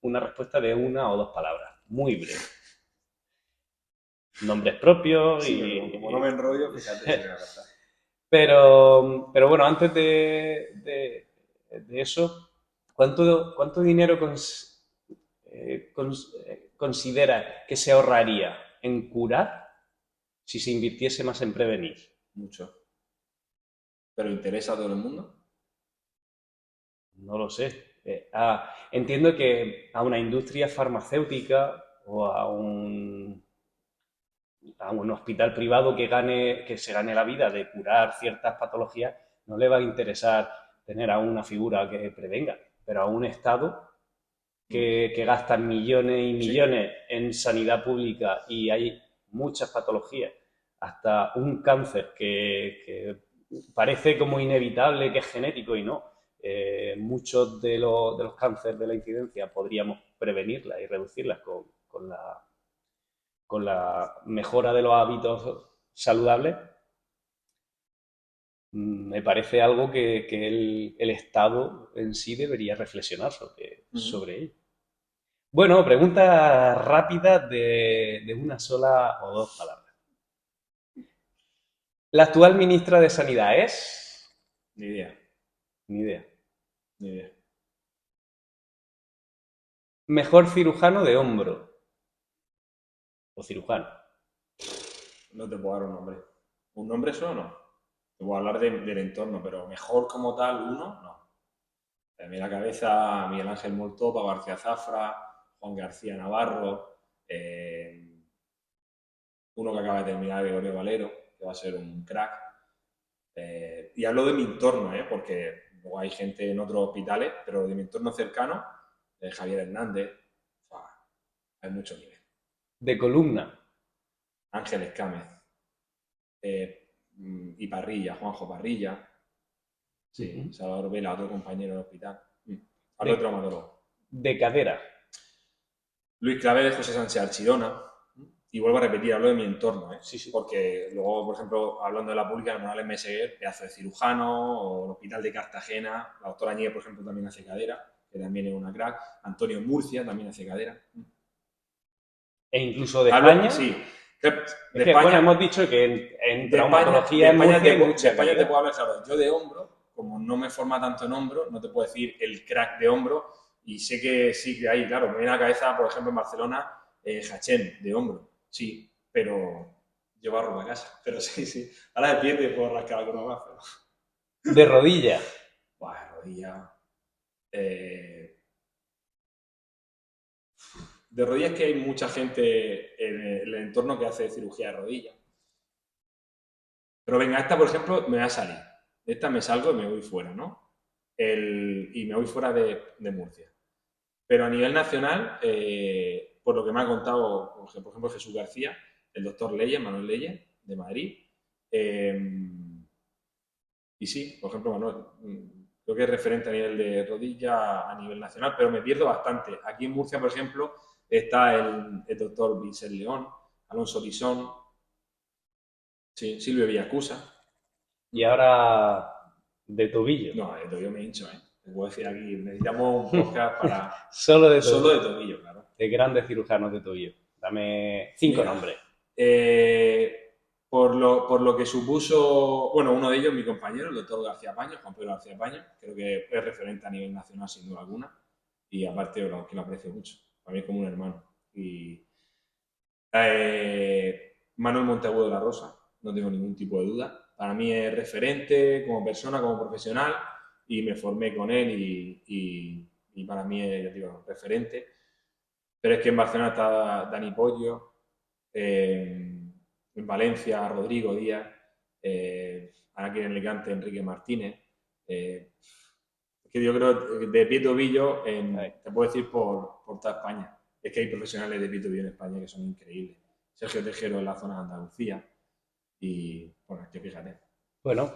una respuesta de una o dos palabras, muy breve. Nombres propios sí, pero como no me enrollo, fíjate si me va a costar. Pero bueno, antes de eso, ¿cuánto dinero considera que se ahorraría en curar si se invirtiese más en prevenir? Mucho. ¿Pero interesa a todo el mundo? No lo sé. Entiendo que a una industria farmacéutica o a un hospital privado que se gane la vida de curar ciertas patologías, no le va a interesar tener a una figura que prevenga, pero a un Estado Mm. que gasta millones y Sí, millones en sanidad pública y hay muchas patologías, hasta un cáncer que parece como inevitable, que es genético y no. Muchos de los cánceres de la incidencia podríamos prevenirlas y reducirlas con la mejora de los hábitos saludables. Me parece algo que el Estado en sí debería reflexionar sobre, ujú. sobre ello. Bueno, pregunta rápida de una sola o dos palabras. ¿La actual ministra de Sanidad es? Ni idea, Ni idea. ni idea. Mejor cirujano de hombro o cirujano. No te puedo dar un nombre. ¿Un nombre solo no? Te voy a hablar del entorno, pero mejor como tal uno, no. A mí en la cabeza Miguel Ángel Moltó, Pablo García Zafra, Juan García Navarro, uno que acaba de terminar, Gregorio Valero, que va a ser un crack. Y hablo de mi entorno, porque luego hay gente en otros hospitales, pero de mi entorno cercano, Javier Hernández, hay mucho nivel. De columna. Ángel Escámez, y Parrilla, Juanjo Parrilla, sí, Ujú. Salvador Vela, otro compañero del hospital. De, Hablo de traumatólogo. de cadera. Luis Clavel, José Sánchez Archidona. Y vuelvo a repetir, hablo de mi entorno, Sí, sí. porque luego, por ejemplo, hablando de la pública, Morales Meseguer, pedazo de cirujano, o el Hospital de Cartagena, la doctora Ñe, por ejemplo, también hace cadera, que también es una crack. Antonio Murcia también hace cadera. E incluso de Hablo, España. sí, Es que, bueno, hemos dicho que en traumatología en Murcia hay mucha España te calidad. puedo hablar, claro, yo de hombro, como no me forma tanto en hombro, no te puedo decir el crack de hombro, y sé que sí que hay, claro, me viene a la cabeza, por ejemplo, en Barcelona, Hachem, de hombro, sí, pero llevo a ropa a casa, pero sí, sí. Ahora de pie te puedo rascar alguno más, pero... De rodilla. Buah, rodilla... eh, de rodillas que hay mucha gente en el entorno que hace cirugía de rodilla. Pero venga, esta, por ejemplo, me va a salir. De esta me salgo y me voy fuera, ¿no? Y me voy fuera de Murcia. Pero a nivel nacional, por lo que me ha contado, por ejemplo, Jesús García, el doctor Leyes, Manuel Leyes, de Madrid. Y sí, por ejemplo, Manuel, creo que es referente a nivel de rodilla a nivel nacional, pero me pierdo bastante. Aquí en Murcia, por ejemplo, está el doctor Vicente León, Alonso Lisón, sí, Silvio Villacusa. Y ahora de tobillo. No, de tobillo me hincho, ¿eh? Te puedo decir aquí, necesitamos un podcast para... Solo de Solo tobillo. de tobillo, claro. De grandes cirujanos de tobillo. Dame 5 Mira, nombres. por lo que supuso, bueno, uno de ellos, mi compañero, el doctor García Paño, Juan Pedro García Paño, creo que es referente a nivel nacional sin duda alguna, y aparte que lo aprecio mucho, para mí es como un hermano. Y Manuel Monteagudo de la Rosa, no tengo ningún tipo de duda, para mí es referente como persona, como profesional, y me formé con él y para mí es, ya digo, referente. Pero es que en Barcelona está Dani Pollo, en Valencia, Rodrigo Díaz, aquí en Alicante, Enrique Martínez. Es que yo creo que de pie tobillo, te puedo decir por toda España. Es que hay profesionales de pie tobillo en España que son increíbles. Sergio Tejero en la zona de Andalucía. Y bueno, que fíjate. Bueno,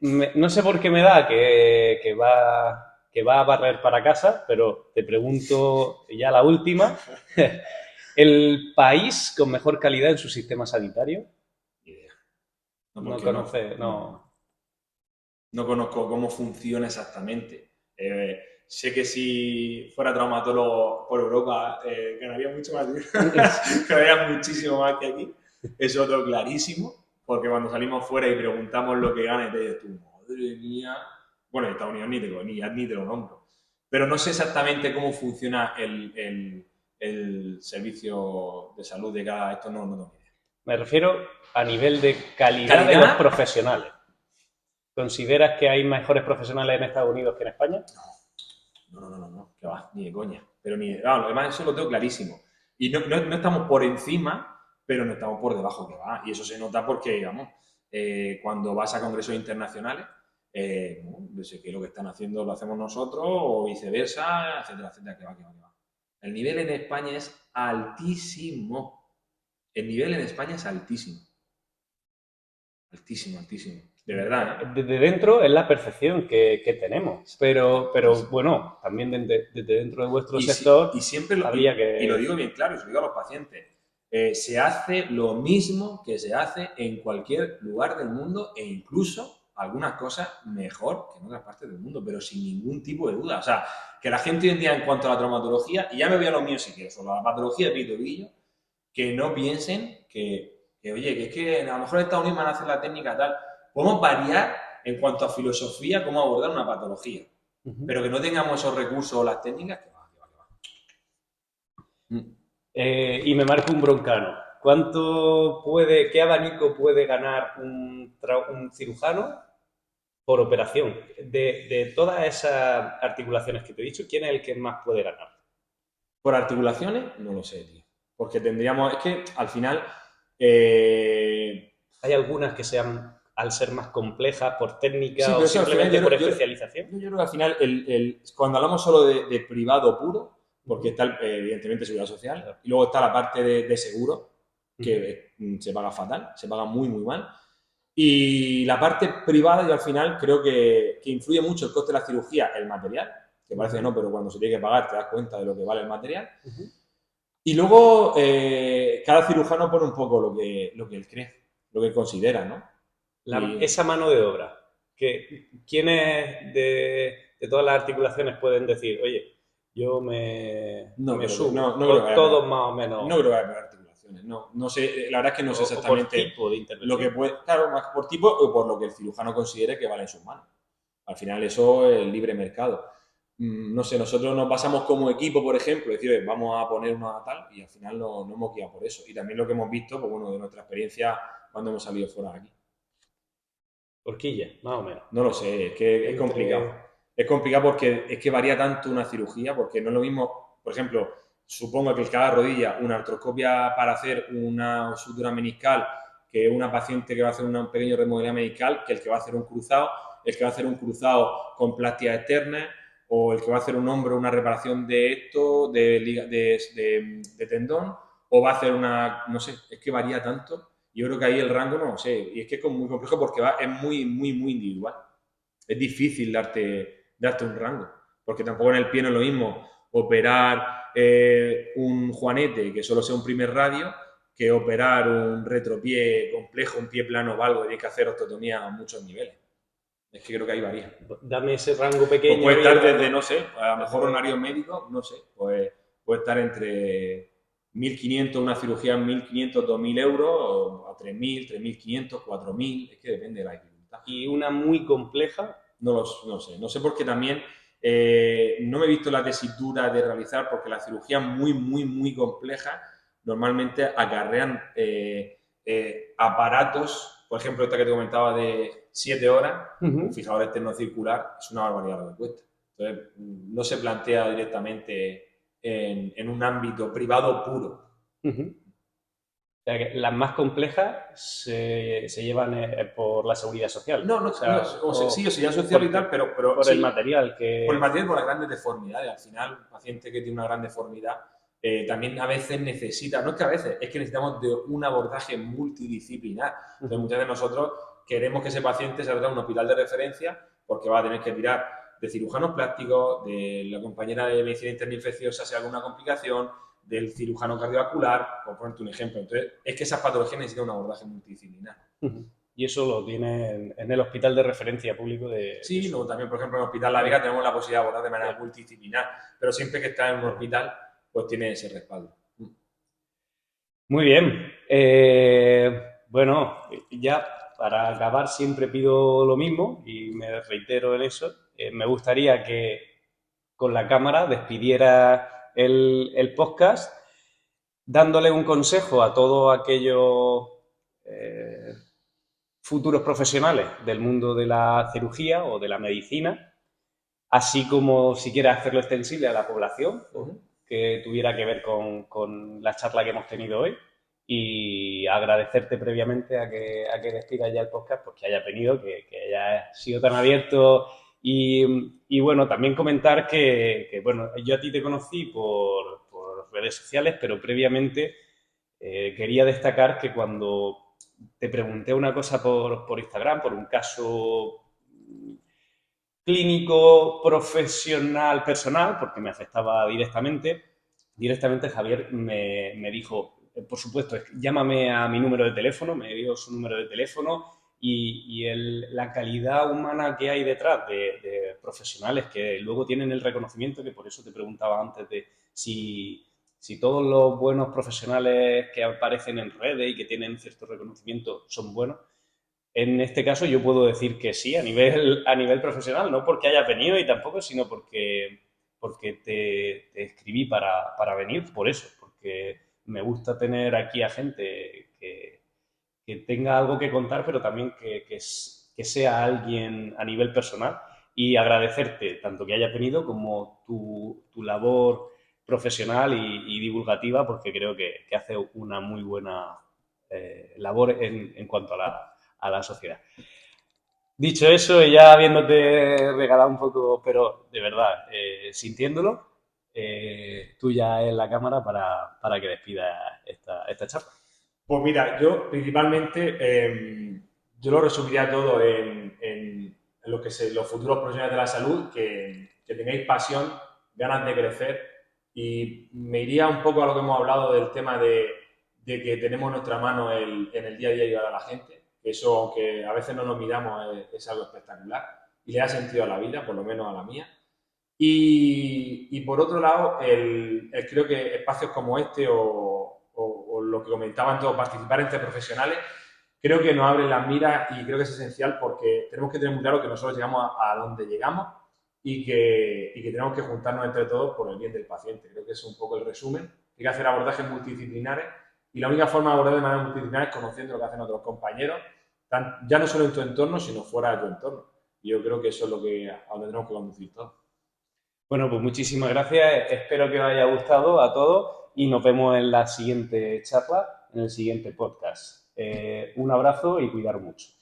no sé por qué me da que va a barrer para casa, pero te pregunto ya la última. ¿El país con mejor calidad en su sistema sanitario? Ni idea. No, No porque conoce, no. no conozco cómo funciona exactamente. Sé que si fuera traumatólogo por Europa ganaría mucho más dinero, ganaría muchísimo más que aquí. Eso lo tengo clarísimo, porque cuando salimos fuera y preguntamos lo que gana, y te dices tú, madre mía. Bueno, en Estados Unidos ni te lo nombro. Pero no sé exactamente cómo funciona el servicio de salud de cada esto, no tengo ni idea. Me refiero a nivel de calidad de los ¿Calidad? profesionales. ¿Consideras que hay mejores profesionales en Estados Unidos que en España? No, que va, ni de coña. Pero ni de, lo demás eso lo tengo clarísimo. Y no estamos por encima, pero no estamos por debajo, que va. Y eso se nota porque, digamos, cuando vas a congresos internacionales, no sé qué lo que están haciendo lo hacemos nosotros, o viceversa, etcétera, etcétera, que va, que va, que va. El nivel en España es altísimo. El nivel en España es altísimo. Altísimo, altísimo. De verdad, ¿eh? Desde dentro es la percepción que tenemos, pero bueno, también desde dentro de vuestro sector Y siempre habría y lo que... digo bien claro, y se lo digo a los pacientes, se hace lo mismo que se hace en cualquier lugar del mundo e incluso algunas cosas mejor que en otras partes del mundo, pero sin ningún tipo de duda. O sea, que la gente hoy en día en cuanto a la traumatología, y ya me voy a lo mío si quieres, sobre la patología de pie y tobillo, que no piensen oye, que es que a lo mejor en Estados Unidos van a hacer la técnica tal. Podemos variar en cuanto a filosofía, cómo abordar una patología, pero que no tengamos esos recursos o las técnicas, que va, que va, que va. Y me marco un broncano. ¿Qué abanico puede ganar un cirujano por operación? De todas esas articulaciones que te he dicho, ¿quién es el que más puede ganar? Por articulaciones, no lo sé, tío. Porque tendríamos, es que al final, Hay algunas que sean, al ser más complejas, por sí, técnica o pero eso al final simplemente por especialización. yo creo que al final, cuando hablamos solo de privado puro, porque está evidentemente seguridad social, y luego está la parte de seguro, que se paga fatal, se paga muy, muy mal. Y la parte privada, yo al final creo que influye mucho el coste de la cirugía, el material, que parece que no, pero cuando se tiene que pagar te das cuenta de lo que vale el material. Y luego cada cirujano pone un poco lo que él cree, lo que él considera, ¿no? Esa mano de obra, ¿quiénes de todas las articulaciones pueden decir, oye, yo me subo? No creo que haya Todos más o menos. no creo que haya articulaciones. intervenciones. No, no sé, la verdad es que no sé O por exactamente tipo de intervención. lo que puede, claro, más por tipo o por lo que el cirujano considere que vale en sus manos. Al final eso es el libre mercado. No sé, nosotros nos basamos como equipo, por ejemplo, decir, "Oye, vamos a poner una tal", y al final no hemos guiado por eso. Y también lo que hemos visto, pues bueno, de nuestra experiencia cuando hemos salido fuera de aquí. Horquilla, más o menos. No lo sé, es que es complicado. Entre... Es complicado porque es que varía tanto una cirugía, porque no es lo mismo, por ejemplo, supongo que el que haga rodilla, una artroscopia para hacer una sutura meniscal, que una paciente que va a hacer un pequeño remodelado meniscal, que el que va a hacer un cruzado, el que va a hacer un cruzado con plastia externa, o el que va a hacer un hombro, una reparación de esto, de tendón, o va a hacer una, no sé, es que varía tanto. Yo creo que ahí el rango no lo sé, y es que es muy complejo porque es muy, muy, muy individual. Es difícil darte un rango, porque tampoco en el pie no es lo mismo operar un juanete que solo sea un primer radio que operar un retropié complejo, un pie plano o algo, y hay que hacer ortotomía a muchos niveles. Es que creo que ahí varía. Dame ese rango Pues pequeño puede y el estar desde, rango... no sé, a lo mejor desde- horario médico, no sé, pues puede estar entre 1.500, una cirugía en 1.500, 2.000 euros, o a 3.000, 3.500, 4.000, es que depende de la dificultad. Y una muy compleja. No sé. No sé porque también no me he visto la tesitura de realizar porque las cirugías muy, muy, muy complejas normalmente acarrean aparatos, por ejemplo, esta que te comentaba de 7 horas, un fijador externo circular, es una barbaridad lo que cuesta. Entonces, no se plantea directamente en un ámbito privado puro. O sea, que las más complejas se llevan por la seguridad social. No, no, O no, sea, o sea, sí, o sea, social y porque, tal, pero por el sí, material por el que... material, por las grandes deformidades. Al final, un paciente que tiene una gran deformidad también a veces necesita, no es que a veces, es que necesitamos de un abordaje multidisciplinar. Entonces, muchas de nosotros queremos que ese paciente se trate a un hospital de referencia porque va a tener que tirar de cirujanos plásticos, de la compañera de medicina interna infecciosa si hay alguna complicación, del cirujano cardiovascular, por ponerte un ejemplo. Entonces, es que esas patologías necesitan un abordaje multidisciplinar. Y eso lo tiene en el hospital de referencia público de Sí, su... luego también, por ejemplo, en el Hospital La Vega tenemos la posibilidad de abordar de manera Claro, multidisciplinar, pero siempre que estás en un claro. hospital, pues tiene ese respaldo. Muy bien. Bueno, ya para acabar siempre pido lo mismo y me reitero en eso. Me gustaría que con la cámara despidiera el podcast dándole un consejo a todos aquellos eh, futuros profesionales del mundo de la cirugía o de la medicina, así como si quieres hacerlo extensible a la población, que tuviera que ver con la charla que hemos tenido hoy. Y agradecerte previamente a que despidas ya el podcast, pues que hayas venido, que hayas sido tan abierto. Y bueno, también comentar bueno, yo a ti te conocí por redes sociales, pero previamente quería destacar que cuando te pregunté una cosa por Instagram, por un caso clínico, profesional, personal, porque me afectaba directamente Javier me dijo, por supuesto, llámame a mi número de teléfono, me dio su número de teléfono la calidad humana que hay detrás de profesionales que luego tienen el reconocimiento, que por eso te preguntaba antes de si todos los buenos profesionales que aparecen en redes y que tienen cierto reconocimiento son buenos. En este caso yo puedo decir que sí, a nivel profesional, no porque hayas venido y tampoco, sino porque te escribí para venir por eso, porque me gusta tener aquí a gente que tenga algo que contar, pero también que sea alguien a nivel personal y agradecerte tanto que hayas venido como tu labor profesional y divulgativa, porque creo que hace una muy buena labor en cuanto a la sociedad. Dicho eso, y ya habiéndote regalado un poco, pero de verdad, sintiéndolo, tú ya en la cámara para que despida esta charla. Pues mira, yo principalmente, yo lo resumiría todo en lo que los futuros profesionales de la salud, que tengáis pasión, ganas de crecer, y me iría un poco a lo que hemos hablado del tema de que tenemos en nuestra mano en el día a día ayudar a la gente, que eso, aunque a veces no nos miramos, es algo espectacular y le da sentido a la vida, por lo menos a la mía. Y por otro lado, creo que espacios como este o lo que comentaban todos, participar entre profesionales, creo que nos abre las miras y creo que es esencial porque tenemos que tener muy claro que nosotros llegamos a donde llegamos y que tenemos que juntarnos entre todos por el bien del paciente. Creo que es un poco el resumen. Hay que hacer abordajes multidisciplinares y la única forma de abordar de manera multidisciplinaria es conociendo lo que hacen otros compañeros, ya no solo en tu entorno, sino fuera de tu entorno. Y yo creo que eso es a donde tenemos que conducir todos. Bueno, pues muchísimas gracias. Espero que os haya gustado a todos y nos vemos en la siguiente charla, en el siguiente podcast. Un abrazo y cuidar mucho.